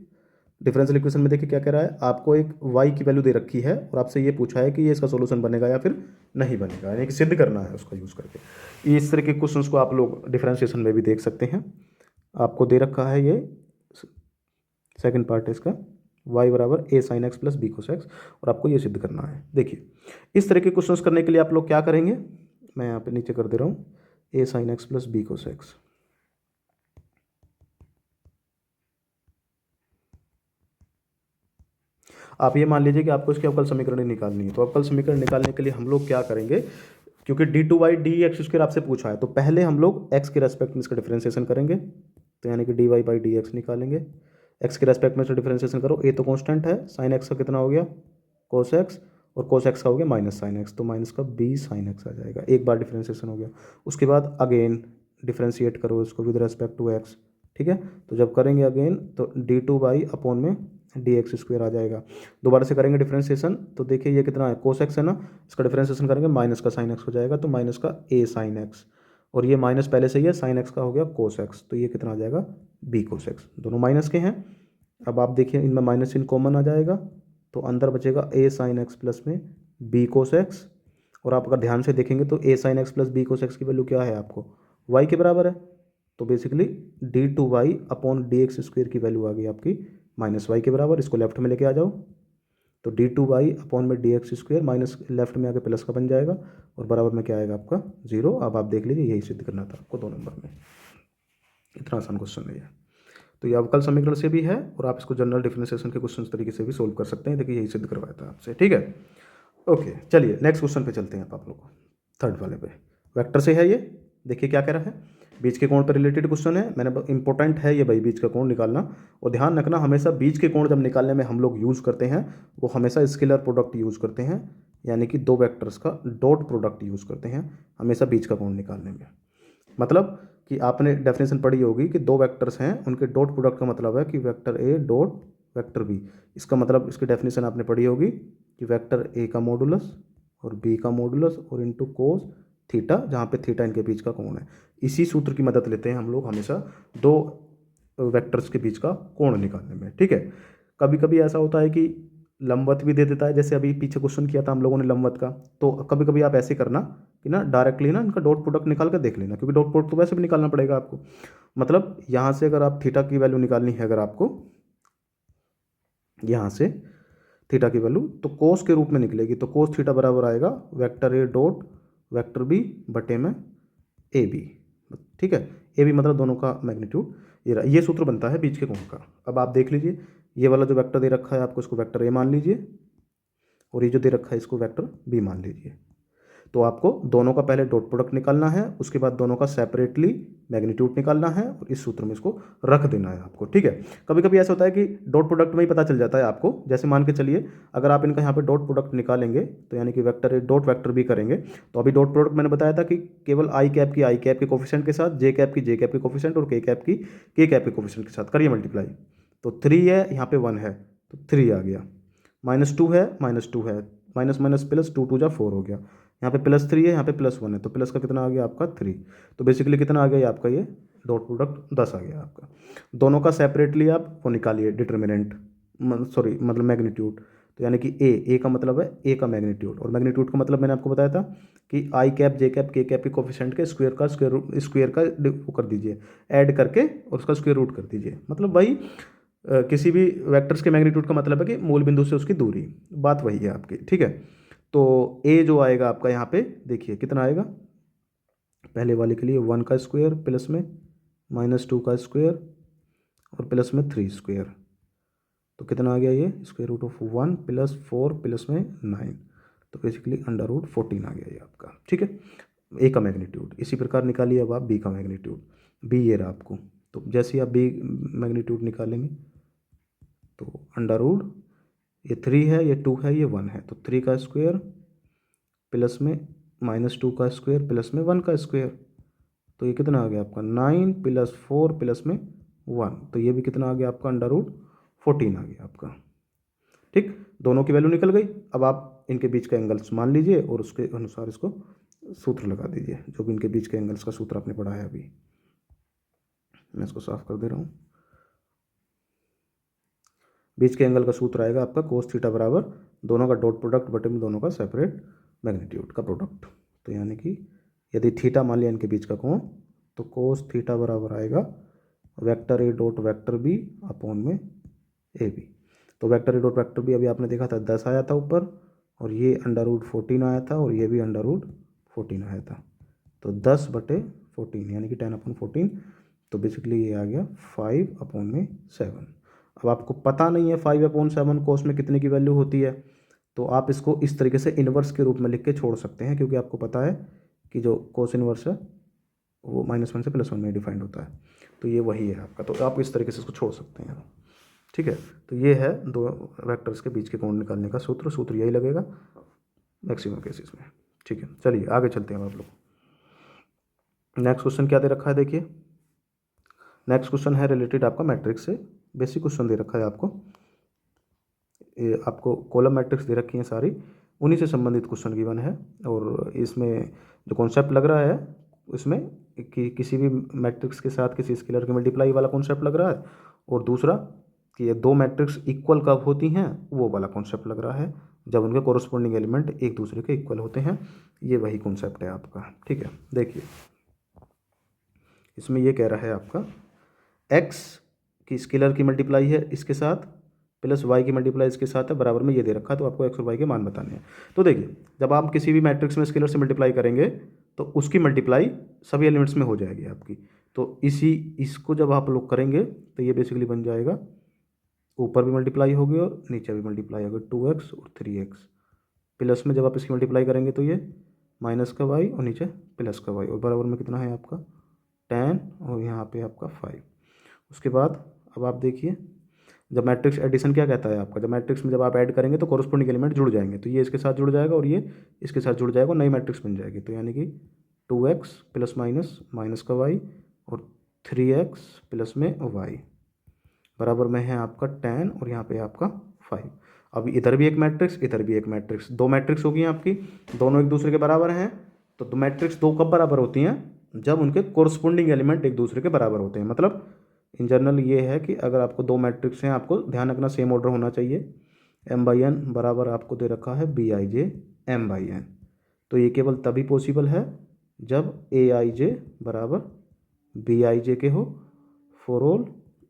डिफरेंशियल इक्वेशन में देखिए क्या कह रहा है, आपको एक y की वैल्यू दे रखी है और आपसे ये पूछा है कि ये इसका सॉल्यूशन बनेगा या फिर नहीं बनेगा, यानी कि सिद्ध करना है उसका यूज़ करके। इस तरह के क्वेश्चंस को आप लोग डिफरेंशिएशन में भी देख सकते हैं। आपको दे रखा है ये सेकंड पार्ट है इसका, y बराबर a sin x plus b cos x, और आपको ये सिद्ध करना है। देखिए इस तरह के क्वेश्चंस करने के लिए आप लोग क्या करेंगे, मैं यहाँ पे नीचे कर दे रहा हूँ a sin x plus b cos x. आप ये मान लीजिए कि आपको इसकी अवकल समीकरण निकालनी है, तो अवकल समीकरण निकालने के लिए हम लोग क्या करेंगे, क्योंकि d2y dx² आपसे पूछा है, तो पहले हम लोग x के रेस्पेक्ट में इसका डिफरेंशिएशन करेंगे, तो यानी कि dy बाई dx निकालेंगे। x के रेस्पेक्ट में इसका डिफरेंशिएशन करो, a तो कांस्टेंट है, sin x का कितना हो गया cos x, और cos x का हो गया माइनस sin x, तो माइनस का b sin x आ जाएगा। एक बार डिफरेंशिएशन हो गया, उसके बाद अगेन डिफरेंशिएट करो इसको विद रेस्पेक्ट टू x, ठीक है। तो जब करेंगे अगेन तो d2 अपॉन में dx² आ जाएगा। दोबारा से करेंगे डिफरेंशिएशन, तो देखिए ये कितना है cos x है ना, इसका डिफरेंशिएशन करेंगे माइनस का sin x हो जाएगा, तो माइनस का a sin x, और ये माइनस पहले से ही है, sin x का हो गया cos x, तो ये कितना आ जाएगा b cos x, दोनों माइनस के हैं। अब आप देखिए इनमें माइनस इन कॉमन आ जाएगा, तो अंदर बचेगा a sin x प्लस में b cos x, और आप अगर ध्यान से देखेंगे तो a sin x plus b cos x की वैल्यू क्या है आपको y के बराबर है, तो बेसिकली d2y अपॉन dx² की वैल्यू आ गई आपकी माइनस y के बराबर। इसको लेफ्ट में लेके आ जाओ, तो d2y अपॉन में dx² माइनस लेफ्ट में आके प्लस का बन जाएगा, और बराबर में क्या आएगा आपका 0। अब आप देख लीजिए यही सिद्ध करना था आपको 2 नंबर में। इतना आसान क्वेश्चन नहीं है। तो ये अवकल समीकरण से भी है और आप इसको जनरल डिफरेंशिएशन के क्वेश्चन तरीके से भी सोल्व कर सकते हैं। देखिए यही सिद्ध करवाया था आपसे, ठीक है। ओके, चलिए नेक्स्ट क्वेश्चन पे चलते हैं आप लोग को, थर्ड वाले पे। वेक्टर से है ये, देखिए क्या कह रहा है, बीच के कोण पर रिलेटेड क्वेश्चन है। मैंने इंपॉर्टेंट है ये भाई, बीच का कोण निकालना। और ध्यान रखना हमेशा बीच के कोण जब निकालने में हम लोग यूज़ करते हैं वो हमेशा स्केलर प्रोडक्ट यूज़ करते हैं, यानी कि दो वेक्टर्स का डॉट प्रोडक्ट यूज़ करते हैं हमेशा बीच का कोण निकालने में। मतलब कि आपने डेफिनेशन पढ़ी होगी कि दो वेक्टर्स हैं उनके डॉट प्रोडक्ट का मतलब है कि vector A dot vector B. इसका मतलब इसकी डेफिनेशन आपने पढ़ी होगी कि वेक्टर ए का मॉडुलस और बी का मॉडुलस और इंटू कोस थीटा, जहाँ पे थीटा इनके बीच का कोण है। इसी सूत्र की मदद लेते हैं हम लोग हमेशा दो वेक्टर्स के बीच का कोण निकालने में, ठीक है। कभी कभी ऐसा होता है कि लंबवत भी दे देता है, जैसे अभी पीछे क्वेश्चन किया था हम लोगों ने लंबवत का। तो कभी कभी आप ऐसे करना कि ना डायरेक्टली ना इनका डॉट प्रोडक्ट निकाल कर देख लेना, क्योंकि डॉट प्रोडक्ट तो वैसे भी निकालना पड़ेगा आपको। मतलब यहाँ से अगर आप थीटा की वैल्यू निकालनी है अगर आपको, यहाँ से थीटा की वैल्यू तो कोस के रूप में निकलेगी। तो कोस थीटा बराबर आएगा vector A dot vector B बटे में ए बी, ठीक है। ए बी मतलब दोनों का मैग्नीट्यूड। ये सूत्र बनता है बीच के कोण का। अब आप देख लीजिए, ये वाला जो वेक्टर दे रखा है आपको इसको वेक्टर ए मान लीजिए, और ये जो दे रखा है इसको वेक्टर बी मान लीजिए। तो आपको दोनों का पहले डॉट प्रोडक्ट निकालना है, उसके बाद दोनों का सेपरेटली मैग्नीट्यूड निकालना है और इस सूत्र में इसको रख देना है आपको, ठीक है। कभी कभी ऐसा होता है कि डॉट प्रोडक्ट में ही पता चल जाता है आपको। जैसे मान के चलिए अगर आप इनका यहाँ पे डॉट प्रोडक्ट निकालेंगे तो यानी कि vector A dot vector B करेंगे, तो अभी डॉट प्रोडक्ट मैंने बताया था कि केवल आई कैप के कोफिशिएंट के साथ, जे कैप के कोफिशिएंट और के कैप के कोफिशिएंट के साथ करिए मल्टीप्लाई। तो 3 है यहाँ पे 1 है तो 3 आ गया, -2 है -2 है, माइनस माइनस प्लस 2 2 जा 4 हो गया, यहाँ पे +3 है यहाँ पे +1 है तो प्लस का कितना आ गया आपका 3। तो बेसिकली कितना आ गया ये आपका ये डॉट प्रोडक्ट 10 आ गया आपका। दोनों का सेपरेटली आप वो निकालिए डिटर्मिनेंट, सॉरी मतलब मैग्नीट्यूड। तो यानी कि ए का मतलब है ए का मैग्नीट्यूड, और मैग्नीट्यूड का मतलब मैंने आपको बताया था कि आई कैप जे कैप के कैप के कोफिशिएंट के स्क्वायर का वो कर दीजिए, ऐड करके और उसका स्क्वायर रूट कर दीजिए। मतलब भाई किसी भी वेक्टर्स के मैग्नीट्यूड का मतलब है कि मूल बिंदु से उसकी दूरी, बात वही है आपकी, ठीक है। तो ए जो आएगा आपका यहाँ पे देखिए कितना आएगा, पहले वाले के लिए 1 का स्क्वायर प्लस में -2 का स्क्वायर और प्लस में 3 स्क्वायर, तो कितना आ गया ये स्क्वायर रूट ऑफ 1 + 4 प्लस में 9, तो बेसिकली √14 आ गया ये आपका, ठीक है। ए का मैग्नीट्यूड इसी प्रकार निकालिए अब आप बी का मैग्नीट्यूड। बी ये रहा आपको, तो जैसे ही आप बी मैग्नीट्यूड निकालेंगे तो अंडर ये 3 है ये 2 है ये 1 है, तो 3 का स्क्वायर प्लस में -2 का स्क्वायर प्लस में 1 का स्क्वायर, तो ये कितना आ गया आपका 9 + 4 प्लस में 1, तो ये भी कितना आ गया आपका √14 आ गया आपका, ठीक। दोनों की वैल्यू निकल गई। अब आप इनके बीच का एंगल्स मान लीजिए और उसके अनुसार इसको सूत्र लगा दीजिए, जो भी इनके बीच के एंगल्स का सूत्र आपने पढ़ा है अभी। मैं इसको साफ कर दे रहा हूँ। बीच के एंगल का सूत्र आएगा आपका कोस थीटा बराबर दोनों का डॉट प्रोडक्ट बटे में दोनों का सेपरेट मैग्नीट्यूड का प्रोडक्ट। तो यानी कि यदि थीटा मान लिया इनके बीच का कोण, तो कोस थीटा बराबर आएगा vector A dot vector B upon में ए बी। तो vector A dot vector B अभी आपने देखा था 10 आया था ऊपर, और ये √14 आया था, और ये भी √14 आया था। तो 10/14 यानी कि 10/14, तो बेसिकली ये आ गया 5/7। अब आपको पता नहीं है 5/7 कोस में कितने की वैल्यू होती है, तो आप इसको इस तरीके से इन्वर्स के रूप में लिख के छोड़ सकते हैं, क्योंकि आपको पता है कि जो कोस इन्वर्स है वो -1 से +1 में डिफाइंड होता है, तो ये वही है आपका। तो आप इस तरीके से इसको छोड़ सकते हैं, ठीक है। तो ये है दो वेक्टर्स के बीच के कोण निकालने का सूत्र यही लगेगा मैक्सिमम केसेस में, ठीक है। चलिए आगे चलते हैं आप लोग। नेक्स्ट क्वेश्चन क्या दे रखा है देखिए, नेक्स्ट क्वेश्चन है रिलेटेड आपका मैट्रिक्स से, बेसिक क्वेश्चन दे रखा है आपको। ये आपको कॉलम मैट्रिक्स दे रखी हैं सारी, उन्हीं से संबंधित क्वेश्चन गिवन है। और इसमें जो कॉन्सेप्ट लग रहा है इसमें कि किसी भी मैट्रिक्स के साथ किसी स्केलर की मल्टीप्लाई वाला कॉन्सेप्ट लग रहा है, और दूसरा कि ये दो मैट्रिक्स इक्वल कब होती हैं वो वाला कॉन्सेप्ट लग रहा है, जब उनके कोरस्पोंडिंग एलिमेंट एक दूसरे के इक्वल होते हैं। ये वही कॉन्सेप्ट है आपका, ठीक है। देखिए इसमें ये कह रहा है आपका x की स्केलर की मल्टीप्लाई है इसके साथ प्लस y की मल्टीप्लाई इसके साथ है, बराबर में ये दे रखा है, तो आपको x और y के मान बताने हैं। तो देखिए जब आप किसी भी मैट्रिक्स में स्केलर से मल्टीप्लाई करेंगे तो उसकी मल्टीप्लाई सभी एलिमेंट्स में हो जाएगी आपकी। तो इसको जब आप लोग करेंगे तो ये बेसिकली बन जाएगा, ऊपर भी मल्टीप्लाई होगी और नीचे भी मल्टीप्लाई होगी, 2x और 3x। प्लस में जब आप इसकी मल्टीप्लाई करेंगे तो ये माइनस का y और नीचे प्लस का y, और बराबर में कितना है आपका 10 और यहाँ पे आपका 5। उसके बाद अब आप देखिए, जब मैट्रिक्स एडिशन क्या कहता है आपका, जब मैट्रिक्स में जब आप ऐड करेंगे तो कॉरस्पॉन्डिंग एलिमेंट जुड़ जाएंगे, तो ये इसके साथ जुड़ जाएगा और ये इसके साथ जुड़ जाएगा, नई मैट्रिक्स बन जाएगी। तो यानी कि 2x प्लस माइनस माइनस का y और 3x प्लस में y बराबर में है आपका 10 और यहाँ पे आपका 5। अब इधर भी एक मैट्रिक्स, इधर भी एक मैट्रिक्स, दो मैट्रिक्स होगी आपकी, दोनों एक दूसरे के बराबर हैं। तो दो मैट्रिक्स दो कब बराबर होती हैं, जब उनके कोरस्पोंडिंग एलिमेंट एक दूसरे के बराबर होते हैं। मतलब इन जनरल ये है कि अगर आपको दो मैट्रिक्स हैं, आपको ध्यान रखना सेम ऑर्डर होना चाहिए। m/n बराबर आपको दे रखा है Bij m/n, तो ये केवल तभी पॉसिबल है जब Aij बराबर Bij के हो for all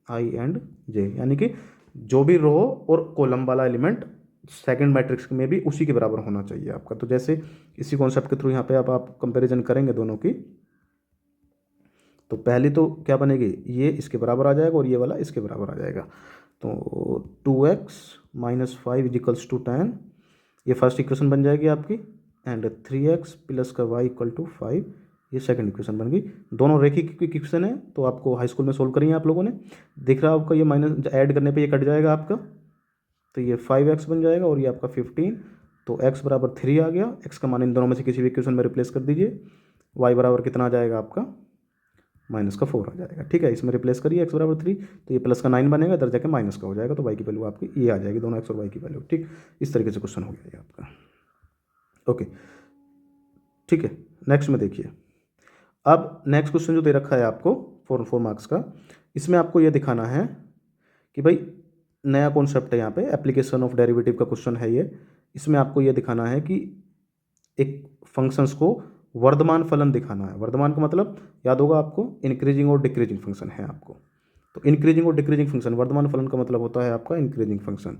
i and j, यानी कि जो भी रो और कॉलम वाला एलिमेंट सेकंड मैट्रिक्स में भी उसी के बराबर होना चाहिए आपका। तो जैसे इसी कॉन्सेप्ट के थ्रू यहाँ पे आप कंपैरिजन करेंगे दोनों की, तो पहली तो क्या बनेगी, ये इसके बराबर आ जाएगा और ये वाला इसके बराबर आ जाएगा। तो 2x माइनस 5 इजिकल्स टू 10, ये फर्स्ट इक्वेशन बन जाएगी आपकी, एंड 3x प्लस का y इक्वल टू 5, ये सेकंड इक्वेशन बन गई। दोनों रेखिक इक्वेशन है, तो आपको हाई स्कूल में सोल्व करी है आप लोगों ने, दिख रहा है आपका, ये माइनस ऐड करने पे ये कट जाएगा आपका, तो ये 5x बन जाएगा और ये आपका 15। तो x बराबर 3 आ गया, x का मान इन दोनों में से किसी भी इक्वेशन में रिप्लेस कर दीजिए, y बराबर कितना आ जाएगा आपका माइनस का 4 आ जाएगा। ठीक है, इसमें रिप्लेस करिए x बराबर 3, तो ये प्लस का 9 बनेगा, इधर जाके माइनस का हो जाएगा, तो y की वैल्यू आपकी ये आ जाएगी, दोनों x और y की वैल्यू। ठीक, इस तरीके से क्वेश्चन हो गया ये आपका। ओके, ठीक है, नेक्स्ट में देखिए, अब नेक्स्ट क्वेश्चन जो दे रखा है आपको 4 मार्क्स का, इसमें आपको ये दिखाना है कि भाई नया कॉन्सेप्ट है यहाँ पे, एप्लीकेशन ऑफ डेरिवेटिव का क्वेश्चन है ये। इसमें आपको ये दिखाना है कि एक फंक्शंस को वर्धमान फलन दिखाना है। वर्धमान का मतलब याद होगा आपको, इंक्रीजिंग और डिक्रीजिंग फंक्शन है आपको। तो इंक्रीजिंग और डिक्रीजिंग फंक्शन, वर्धमान फलन का मतलब होता है आपका इंक्रीजिंग फंक्शन,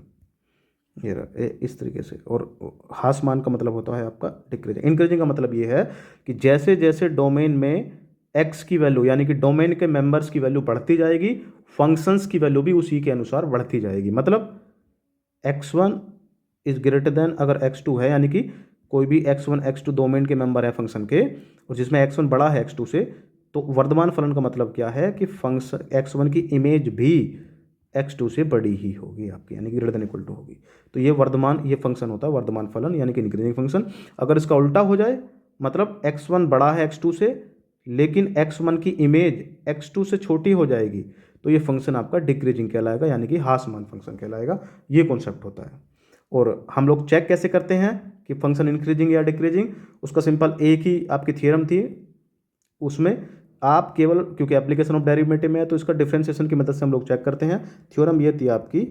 ये इस तरीके से, और हास मान का मतलब होता है आपका डिक्रीजिंग। इंक्रीजिंग का मतलब ये है कि जैसे जैसे डोमेन में x की वैल्यू, यानी कि डोमेन के मेंबर्स की वैल्यू बढ़ती जाएगी, फंक्शंस की वैल्यू भी उसी के अनुसार बढ़ती जाएगी। मतलब x1 इज ग्रेटर देन, अगर x2 है, यानी कि कोई भी x1 x2 डोमेन के मेंबर है फंक्शन के, और जिसमें x1 बड़ा है x2 से, तो वर्धमान फलन का मतलब क्या है कि फंक्शन x1 की इमेज भी x2 से बड़ी ही होगी आपकी, यानी कि ग्रेटर देन इक्वल टू होगी। तो ये वर्धमान, ये फंक्शन होता है वर्धमान फलन, यानी कि इंक्रीजिंग फंक्शन। अगर इसका उल्टा हो जाए, मतलब x1 बड़ा है x2 से, लेकिन x1 की इमेज x2 से छोटी हो जाएगी, तो ये फंक्शन आपका डिक्रीजिंग कहलाएगा, यानी कि ह्रासमान फंक्शन कहलाएगा। ये कॉन्सेप्ट होता है। और हम लोग चेक कैसे करते हैं कि फंक्शन इंक्रीजिंग या डिक्रीजिंग, उसका सिंपल एक ही आपकी थ्योरम थी, उसमें आप केवल, क्योंकि एप्लीकेशन ऑफ डेरिवेटिव में है तो इसका डिफरेंशिएशन की मदद से हम लोग चेक करते हैं। थ्योरम ये थी आपकी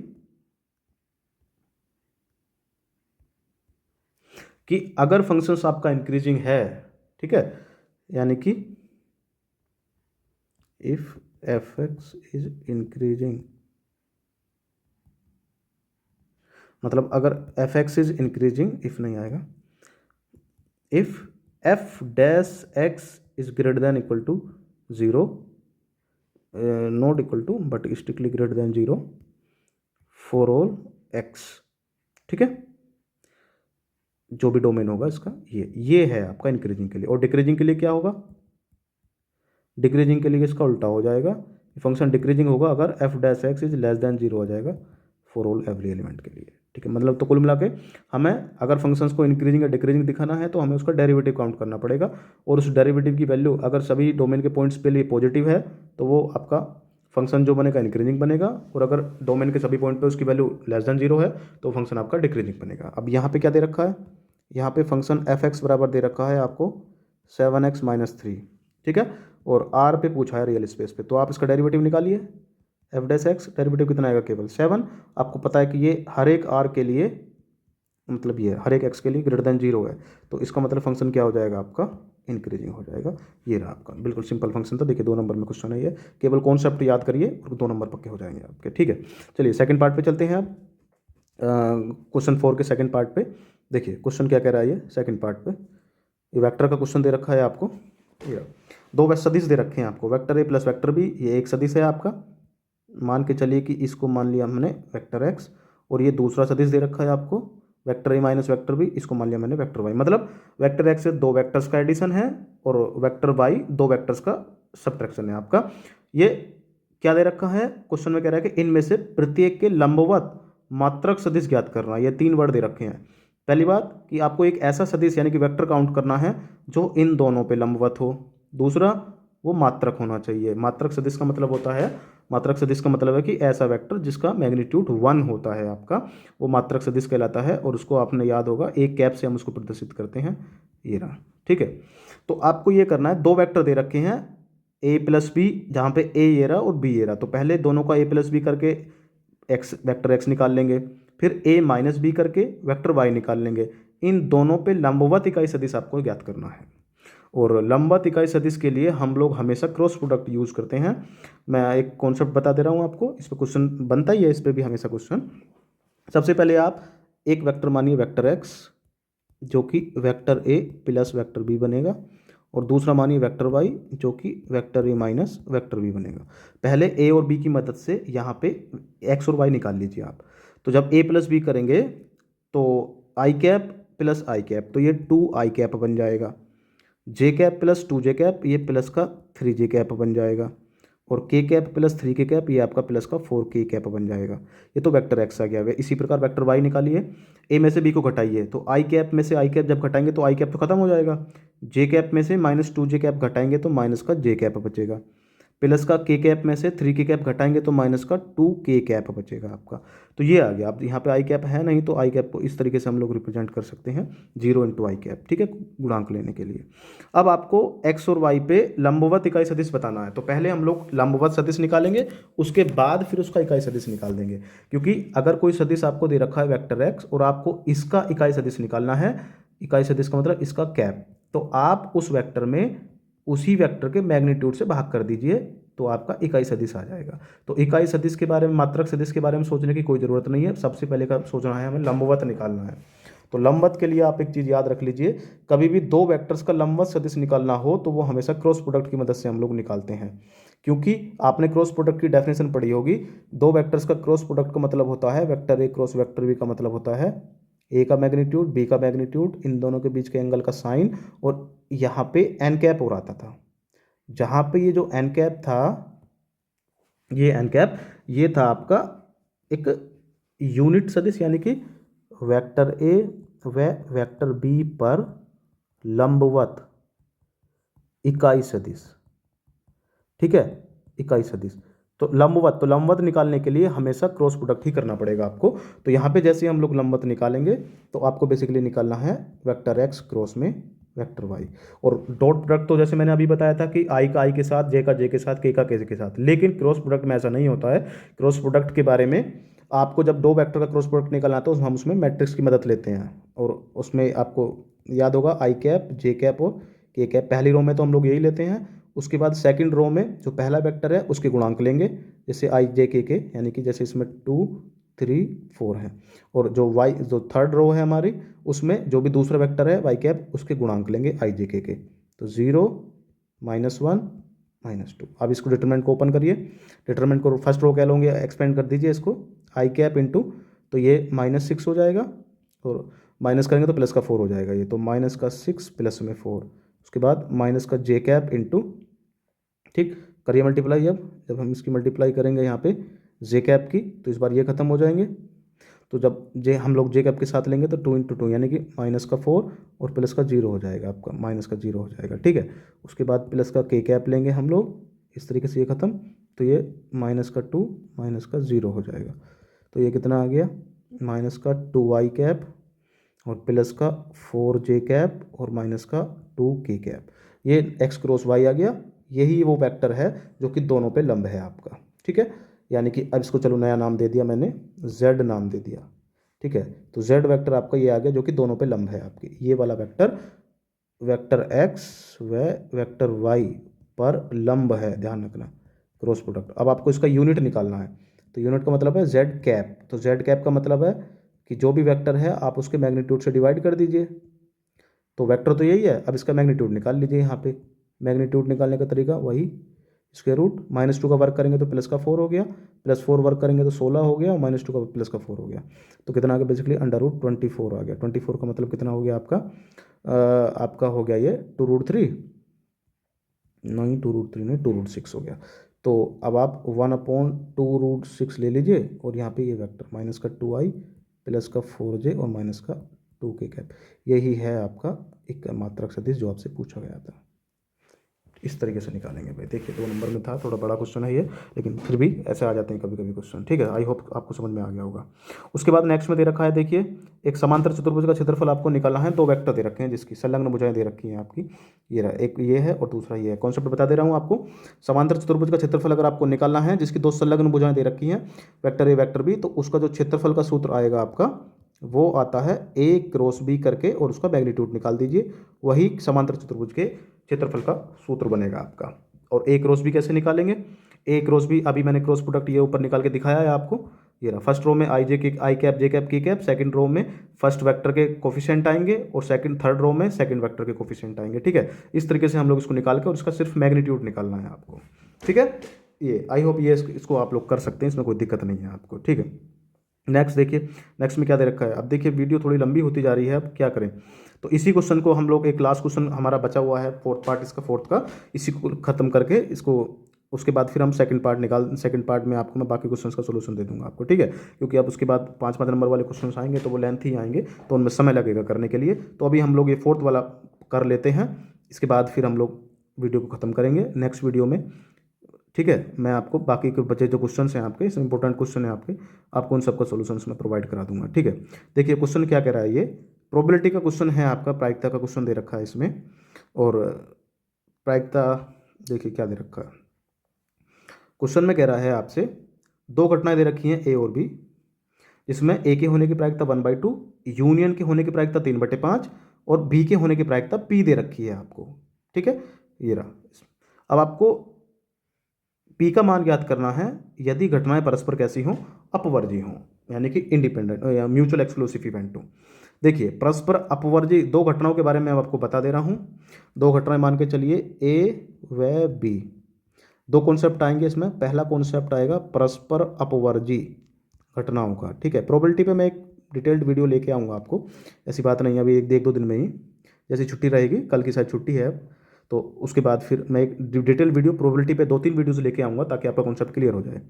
कि अगर फंक्शंस आपका इंक्रीजिंग है, ठीक है, यानी कि इफ f(x) इज इंक्रीजिंग, मतलब अगर f(x) इज इंक्रीजिंग, इफ नहीं आएगा, if f(x) is greater than equal to 0, not equal to but strictly greater than 0 for all x। ठीक है, जो भी डोमेन होगा इसका, ये है आपका इंक्रीजिंग के लिए। और डिक्रीजिंग के लिए क्या होगा, डिक्रीजिंग के लिए इसका उल्टा हो जाएगा, फंक्शन डिक्रीजिंग होगा अगर f(x) इज लेस देन 0 आ जाएगा फॉर ऑल एवरी एलिमेंट के लिए। ठीक है, मतलब तो कुल मिला के हमें अगर फंक्शंस को इंक्रीजिंग या डिक्रीजिंग दिखाना है तो हमें उसका डेरिवेटिव काउंट करना पड़ेगा, और उस डेरिवेटिव की वैल्यू अगर सभी डोमेन के पॉइंट्स पे लिए पॉजिटिव है तो वो आपका फंक्शन जो बनेगा इंक्रीजिंग बनेगा, और अगर डोमेन के सभी पॉइंट पे उसकी वैल्यू लेस देन 0 है तो फंक्शन आपका डिक्रीजिंग बनेगा। अब यहाँ पे क्या दे रखा है, यहाँ पे फंक्शन f(x) बराबर दे रखा है आपको 7x - 3, ठीक है, और r पे पूछा है रियल स्पेस पे, तो आप इसका डेरिवेटिव निकालिए। f(x) डेरिवेटिव कितना आएगा, केवल 7। आपको पता है कि ये हर एक r के लिए, मतलब ये हर एक x के लिए ग्रेटर देन 0 है, तो इसका मतलब फंक्शन क्या हो जाएगा आपका, इंक्रीजिंग हो जाएगा। ये रहा आपका बिल्कुल सिंपल फंक्शन था। देखिए 2 नंबर में क्वेश्चन है ये, केवल कॉन्सेप्ट याद करिए और 2 नंबर पक्के हो जाएंगे आपके। ठीक है, चलिए सेकंड पार्ट पे चलते हैं आप, क्वेश्चन 4 के सेकंड पार्ट पे। देखिए क्वेश्चन क्या कह रहा है ये सेकंड पार्ट पे, ये वेक्टर का क्वेश्चन दे रखा है आपको। दो सदिश दे रखे हैं आपको, vector A plus vector B, ये एक सदिश है आपका, मान के चलिए कि इसको मान लिया हमने वेक्टर एक्स, और ये दूसरा सदिश दे रखा है आपको vector A minus vector B, इसको मान लिया मैंने वेक्टर वाई। मतलब वेक्टर एक्स से दो वेक्टर्स का एडिशन है और वेक्टर वाई दो वेक्टर्स का सब्ट्रैक्शन है आपका। ये क्या दे रखा है, क्वेश्चन में कह रहा है कि इनमें से प्रत्येक के लंबवत मात्रक सदिश ज्ञात करना। ये तीन वर्ड दे रखे हैं। पहली बात कि आपको एक ऐसा सदिश यानी कि वेक्टर काउंट करना है जो इन दोनों पे लंबवत हो। दूसरा, वो मात्रक होना चाहिए। मात्रक सदिश का मतलब होता है, मात्रक सदिश का मतलब है कि ऐसा वेक्टर जिसका मैग्नीट्यूड 1 होता है आपका, वो मात्रक सदिश कहलाता है। और उसको आपने याद होगा एक कैप से हम उसको प्रदर्शित करते हैं, ये रहा। ठीक है, तो आपको ये करना है, दो वेक्टर दे रखे हैं ए प्लस बी, जहाँ पे ए ये रहा और बी ये रहा। तो पहले दोनों का ए प्लस बी करके एक्स वेक्टर एक्स निकाल लेंगे, फिर ए माइनस बी करके वेक्टर वाई निकाल लेंगे। इन दोनों पे लंबवत इकाई सदिश आपको ज्ञात करना है। और लंबवत इकाई सदिश के लिए हम लोग हमेशा क्रॉस प्रोडक्ट यूज करते हैं। मैं एक कॉन्सेप्ट बता दे रहा हूँ आपको, इस पर क्वेश्चन बनता ही है, इस पर भी हमेशा क्वेश्चन। सबसे पहले आप एक वेक्टर मानिए वेक्टर एक्स, जो कि vector A plus vector B बनेगा, और दूसरा मानिए वेक्टर वाई जो कि vector A minus vector B बनेगा। पहले ए और बी की मदद से यहाँ पे एक्स और वाई निकाल लीजिए आप। तो जब ए प्लस बी करेंगे तो आई कैप प्लस आई कैप, तो ये 2 आई कैप बन जाएगा। जे कैप प्लस 2 जे कैप, ये प्लस का 3 जे कैप बन जाएगा। और के कैप प्लस 3 के कैप, ये आपका प्लस का 4 के कैप बन जाएगा। ये तो वेक्टर एक्स आ गया है। इसी प्रकार वेक्टर वाई निकालिए, ए में से बी को घटाइए, तो आई कैप में से आई कैप जब घटाएंगे तो आई कैप तो खत्म हो जाएगा। जे कैप में से -2 जे कैप घटाएंगे तो माइनस का जे कैप बचेगा। प्लस का के कैप में से 3 के कैप घटाएंगे तो माइनस का 2 के कैप बचेगा आपका। तो ये आ गया। अब यहाँ पे आई कैप है नहीं, तो आई कैप को इस तरीके से हम लोग रिप्रेजेंट कर सकते हैं 0 इंटू आई कैप। ठीक है, गुणांक लेने के लिए। अब आपको एक्स और वाई पे लंबवत इकाई सदिश बताना है। तो पहले हम लोग लंबवत सदिश निकालेंगे, उसके बाद फिर उसका इकाई सदिश निकाल देंगे। क्योंकि अगर कोई सदिश आपको दे रखा है वेक्टर एक्स और आपको इसका इकाई सदिश निकालना है, इकाई सदिश का मतलब इसका कैप, तो आप उस वेक्टर में उसी वेक्टर के मैग्नीट्यूड से भाग कर दीजिए, तो आपका इकाई सदिश आ जाएगा। तो इकाई सदिश के बारे में, मात्रक सदिश के बारे में सोचने की कोई ज़रूरत नहीं है। सबसे पहले का सोचना है हमें लंबवत निकालना है। तो लंबवत के लिए आप एक चीज़ याद रख लीजिए, कभी भी दो वेक्टर्स का लंबवत सदिश निकालना हो तो वो हमेशा क्रॉस प्रोडक्ट की मदद से हम लोग निकालते हैं। क्योंकि आपने क्रॉस प्रोडक्ट की डेफिनेशन पढ़ी होगी, दो वेक्टर्स का क्रॉस प्रोडक्ट का मतलब होता है vector A cross vector B का मतलब होता है ए का मैग्नीट्यूड बी का मैग्नीट्यूड, इन दोनों के बीच के एंगल का साइन, और यहाँ पे एन कैप हो रहा था। जहाँ पे ये जो एन कैप था, ये एन कैप, ये था आपका एक यूनिट सदिश, यानी कि वेक्टर ए व वेक्टर बी पर लंबवत इकाई सदिश। ठीक है, इकाई सदिश। तो लंबवत निकालने के लिए हमेशा क्रॉस प्रोडक्ट ही करना पड़ेगा आपको। तो यहाँ पे जैसे हम लोग लंबवत निकालेंगे तो आपको बेसिकली निकालना है वेक्टर एक्स क्रॉस में वेक्टर वाई। और डॉट प्रोडक्ट तो जैसे मैंने अभी बताया था कि आई का आई के साथ, जे का जे के साथ, के का के साथ, लेकिन क्रॉस प्रोडक्ट में ऐसा नहीं होता है। क्रॉस प्रोडक्ट के बारे में आपको जब दो वेक्टर का क्रॉस प्रोडक्ट निकालना है तो हम उसमें मैट्रिक्स की मदद लेते हैं, और उसमें आपको याद होगा आई कैप जे कैप और के कैप। पहली रो में तो हम लोग यही लेते हैं। उसके बाद सेकंड रो में जो पहला वेक्टर है उसके गुणांक लेंगे, जैसे आई जे के, यानी कि जैसे इसमें 2 3 4 है। और जो वाई जो थर्ड रो है हमारी, उसमें जो भी दूसरा वेक्टर है वाई कैप, उसके गुणांक लेंगे आई जे के। तो 0 -1 -2। अब इसको डिटरमिनेंट को ओपन करिए, डिटरमिनेंट को फर्स्ट रो कह लोगे, एक्सपेंड कर दीजिए इसको, आई कैप इंटू, तो ये -6 हो जाएगा, और माइनस करेंगे तो प्लस का 4 हो जाएगा ये, तो -6 प्लस में 4। उसके बाद माइनस का जे कैप इंटू, ठीक, करिए मल्टीप्लाई। अब जब हम इसकी मल्टीप्लाई करेंगे यहाँ पे जे कैप की, तो इस बार ये खत्म हो जाएंगे। तो जब जे हम लोग जे कैप के साथ लेंगे तो 2 × 2 यानी कि -4 और प्लस का 0 हो जाएगा आपका, माइनस का 0 हो जाएगा। ठीक है, उसके बाद प्लस का के कैप लेंगे हम लोग, इस तरीके से ये खत्म, तो ये -2 माइनस का 0 हो जाएगा। तो ये कितना आ गया, -2 कैप और प्लस का 4 जे कैप और माइनस का 2 के कैप। ये एक्स क्रॉस वाई आ गया। यही वो वेक्टर है जो कि दोनों पे लंब है आपका। ठीक है, यानी कि अब इसको चलो नया नाम दे दिया मैंने, जेड नाम दे दिया। ठीक है, तो जेड वेक्टर आपका ये आ गया जो कि दोनों पे लंब है आपके। ये वाला वेक्टर वेक्टर एक्स व वेक्टर वाई पर लंब है, ध्यान रखना, क्रॉस प्रोडक्ट। अब आपको इसका यूनिट निकालना है, तो यूनिट का मतलब है जेड कैप। तो जेड कैप का मतलब है कि जो भी वेक्टर है आप उसके मैग्नीट्यूड से डिवाइड कर दीजिए। तो वेक्टर तो यही है, अब इसका मैग्नीट्यूड निकाल लीजिए यहाँ पे। मैग्नीट्यूड निकालने का तरीका वही स्क्वायर रूट, -2 का वर्क करेंगे तो +4 हो गया, +4 वर्क करेंगे तो 16 हो गया, और -2 का +4 हो गया, तो कितना आ गया बेसिकली √24 आ गया। 24 का मतलब कितना हो गया आपका, आपका हो गया ये 2√3, नहीं 2√3 नहीं 2√6 हो गया। तो अब आप 1/2√6 ले लीजिए, और यहाँ पे ये वेक्टर -2i +4j और -2k, यही है आपका एक मात्रक सदिश जो आपसे पूछा गया था। इस तरीके से निकालेंगे भाई। देखिए 2 नंबर में था, थोड़ा बड़ा क्वेश्चन है ये, लेकिन फिर भी ऐसे आ जाते हैं कभी कभी क्वेश्चन। ठीक है, आई होप आपको समझ में आ गया होगा। उसके बाद नेक्स्ट में दे रखा है, देखिए एक समांतर चतुर्भुज का क्षेत्रफल आपको निकालना है। 2 वेक्टर दे रखे हैं जिसकी संलग्न भुजाएं दे रखी हैं आपकी, ये रहा, एक ये है और दूसरा ये है। कॉन्सेप्ट बता दे रहा हूँ आपको। समांतर चतुर्भुज का क्षेत्रफल अगर आपको निकालना है जिसकी 2 संलग्न भुजाएं दे रखी हैं, वेक्टर ए वेक्टर बी, तो उसका जो क्षेत्रफल का सूत्र आएगा आपका वो आता है a क्रॉस b करके, और उसका मैग्नीट्यूड निकाल दीजिए, वही समांतर चतुर्भुज के क्षेत्रफल का सूत्र बनेगा आपका। और ए क्रॉस बी कैसे निकालेंगे, ए क्रॉस बी अभी मैंने क्रॉस प्रोडक्ट ये ऊपर निकाल के दिखाया है आपको। ये रहा, फर्स्ट रो में आई कैप जे कैप की कैप, सेकंड रो में फर्स्ट वेक्टर के कोफिशिएंट आएंगे, और थर्ड रो में सेकंड वेक्टर के कोफिशिएंट आएंगे। ठीक है, इस तरीके से हम लोग इसको निकाल के, और इसका सिर्फ मैग्नीट्यूड निकालना है आपको। ठीक है, ये आई होप ये इसको आप लोग कर सकते हैं, इसमें कोई दिक्कत नहीं है आपको। ठीक है, नेक्स्ट देखिए, नेक्स्ट में क्या दे रखा है। अब देखिए वीडियो थोड़ी लंबी होती जा रही है, अब क्या करें। तो इसी क्वेश्चन को हम लोग, एक लास्ट क्वेश्चन हमारा बचा हुआ है, फोर्थ पार्ट इसका, फोर्थ का, इसी को खत्म करके इसको, उसके बाद फिर हम सेकंड पार्ट में आपको मैं बाकी क्वेश्चंस का सोल्यूशन दे दूंगा आपको। ठीक है, क्योंकि अब उसके बाद 5-5 नंबर वाले क्वेश्चंस आएंगे तो वो लेंथ ही आएंगे, तो उनमें समय लगेगा करने के लिए। तो अभी हम लोग ये फोर्थ वाला कर लेते हैं, इसके बाद फिर हम लोग वीडियो को ख़त्म करेंगे नेक्स्ट वीडियो में। ठीक है, मैं आपको बाकी के बचे जो क्वेश्चन हैं आपके, इसमें इंपॉर्टेंट क्वेश्चन है आपके, आपको उन सबका सोल्यूशंस मैं प्रोवाइड करा दूंगा। ठीक है, देखिए क्वेश्चन क्या कह रहा है, ये प्रोबेबिलिटी का क्वेश्चन है आपका, प्रायिकता का क्वेश्चन दे रखा है इसमें। और प्रायिकता देखिए क्या दे रखा है, क्वेश्चन में कह रहा है आपसे 2 घटनाएं दे रखी हैं ए और बी, जिसमें ए के होने की प्रायिकता 1/2, यूनियन के होने की प्रायिकता 3/5, और बी के होने की प्रायिकता पी दे रखी है आपको। ठीक है, ये रहा। अब आपको पी का मान ज्ञात करना है यदि घटनाएं परस्पर कैसी हों, अपवर्जी हों, यानी कि इंडिपेंडेंट या म्यूचुअल एक्सक्लूसिव इवेंट हो। देखिए परस्पर अपवर्जी 2 घटनाओं के बारे में आपको बता दे रहा हूं। 2 घटनाएं मान के चलिए ए व बी। 2 कॉन्सेप्ट आएंगे इसमें। पहला कॉन्सेप्ट आएगा परस्पर अपवर्जी घटनाओं का। ठीक है, प्रोबेबिलिटी पे मैं एक डिटेल्ड वीडियो लेके आऊँगा आपको, ऐसी बात नहीं है, अभी 1-2 दिन में ही, जैसी छुट्टी रहेगी, कल की शायद छुट्टी है, तो उसके बाद फिर मैं एक डिटेल वीडियो प्रोबेबिलिटी पे 2-3 वीडियोज लेके आऊँगा ताकि आपका कॉन्सेप्ट क्लियर हो जाए।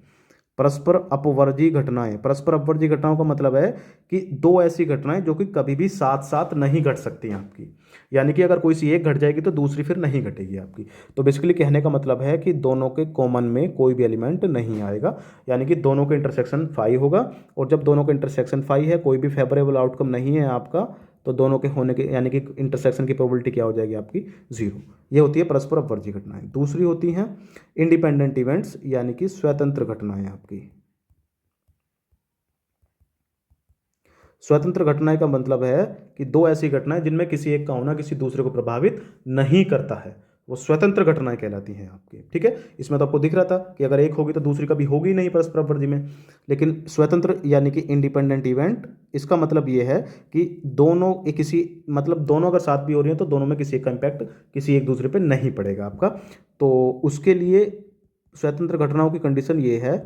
परस्पर अपवर्जी घटनाएं, परस्पर अपवर्जी घटनाओं का मतलब है कि 2 ऐसी घटनाएं जो कि कभी भी साथ साथ नहीं घट सकती आपकी, यानी कि अगर कोई सी एक घट जाएगी तो दूसरी फिर नहीं घटेगी आपकी। तो बेसिकली कहने का मतलब है कि दोनों के कॉमन में कोई भी एलिमेंट नहीं आएगा, यानी कि दोनों का इंटरसेक्शन 5 होगा, और जब दोनों का इंटरसेक्शन 5 है, कोई भी फेवरेबल आउटकम नहीं है आपका, तो दोनों के होने के, यानी कि इंटरसेक्शन की प्रोबेबिलिटी क्या हो जाएगी आपकी, 0। ये होती है परस्पर अपवर्जी घटनाएं। दूसरी होती हैं इंडिपेंडेंट इवेंट्स, यानी कि स्वतंत्र घटनाएं आपकी। स्वतंत्र घटनाएं का मतलब है कि 2 ऐसी घटनाएं जिनमें किसी एक का होना किसी दूसरे को प्रभावित नहीं करता है, वो स्वतंत्र घटनाएं कहलाती हैं आपकी। ठीक है, इसमें तो आपको दिख रहा था कि अगर एक होगी तो दूसरी कभी होगी नहीं परस्पर अपवर्जी में, लेकिन स्वतंत्र यानी कि इंडिपेंडेंट इवेंट, इसका मतलब ये है कि दोनों एक किसी, मतलब दोनों अगर साथ भी हो रही हैं तो दोनों में किसी एक का इम्पैक्ट किसी एक दूसरे पर नहीं पड़ेगा आपका। तो उसके लिए स्वतंत्र घटनाओं की कंडीशन ये है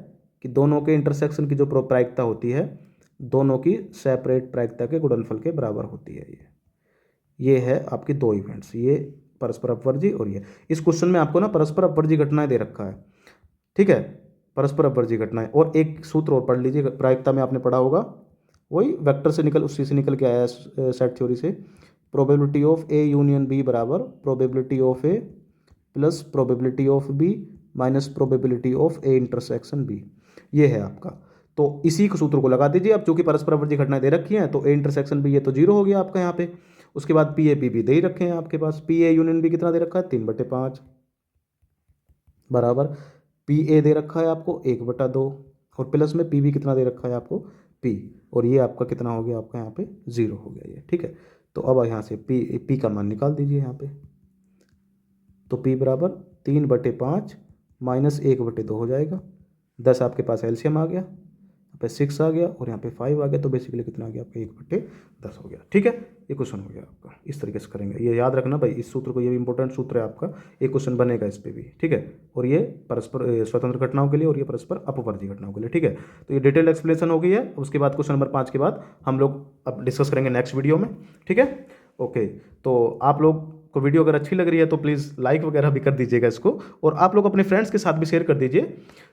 कि दोनों के इंटरसेक्शन की जो प्रायिकता होती है, दोनों की सेपरेट प्रायिकता के गुणनफल के बराबर होती है। ये है आपकी 2 इवेंट्स, ये परस्पर अपवर्जी और ये। इस क्वेश्चन में आपको ना परस्पर अपवर्जी घटनाएं दे रखा है। ठीक है, परस्पर अपवर्जी घटनाएं, और एक सूत्र और पढ़ लीजिए, प्रायिकता में आपने पढ़ा होगा, वही वेक्टर से निकल, उसी से निकल के आया है सेट थ्योरी से। Probability of A union B बराबर probability of A plus probability of B minus probability of A intersection B, ये है आपका। तो इसी के सूत्र को लगा दीजिए। अब चूंकि परस्पर अपवर्जी घटनाएं दे रखी हैं तो ए इंटरसेक्शन बी, ये तो 0 हो गया आपका यहाँ पे। उसके बाद पी ए बी भी दे ही रखे हैं आपके पास, पी ए यूनियन बी कितना दे रखा है, 3/5 बराबर पी ए दे रखा है आपको 1/2, और प्लस में पी बी कितना दे रखा है आपको, पी, और ये आपका कितना हो गया आपका यहाँ पे 0 हो गया ये। ठीक है, तो अब यहाँ से पी का मान निकाल दीजिए यहाँ पे। तो p बराबर 3/5 -1/2 हो जाएगा। 10 आपके पास एलसीएम आ गया, पे 6 आ गया और यहाँ पे 5 आ गया, तो बेसिकली कितना आ गया आपका 1/10 हो गया। ठीक है, ये क्वेश्चन हो गया आपका। इस तरीके से करेंगे, ये याद रखना भाई इस सूत्र को, ये भी इंपॉर्टेंट सूत्र है आपका, एक क्वेश्चन बनेगा इस पर भी। ठीक है, और ये परस्पर स्वतंत्र घटनाओं के लिए और ये परस्पर अपवर्ती घटनाओं के लिए। ठीक है, तो ये डिटेल एक्सप्लेनेशन हो गई है। उसके बाद क्वेश्चन नंबर 5 के बाद हम लोग अब डिस्कस करेंगे नेक्स्ट वीडियो में। ठीक है, ओके। तो आप लोग को वीडियो अगर अच्छी लग रही है तो प्लीज़ लाइक वगैरह भी कर दीजिएगा इसको, और आप लोग अपने फ्रेंड्स के साथ भी शेयर कर दीजिए,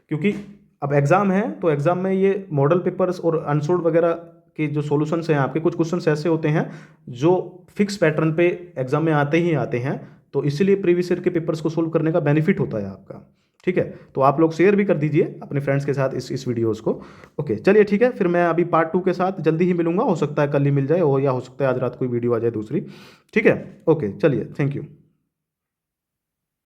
क्योंकि अब एग्ज़ाम है तो एग्ज़ाम में ये मॉडल पेपर्स और अनसोल्ड वगैरह के जो सॉल्यूशंस हैं आपके, कुछ क्वेश्चंस ऐसे होते हैं जो फिक्स पैटर्न पे एग्जाम में आते ही आते हैं, तो इसीलिए प्रीवियस ईयर के पेपर्स को सोल्व करने का बेनिफिट होता है आपका। ठीक है, तो आप लोग शेयर भी कर दीजिए अपने फ्रेंड्स के साथ इस वीडियोज़ को। ओके, चलिए ठीक है, फिर मैं अभी पार्ट 2 के साथ जल्दी ही मिलूंगा, हो सकता है कल ही मिल जाए, या हो सकता है आज रात कोई वीडियो आ जाए दूसरी। ठीक है, ओके, चलिए, थैंक यू।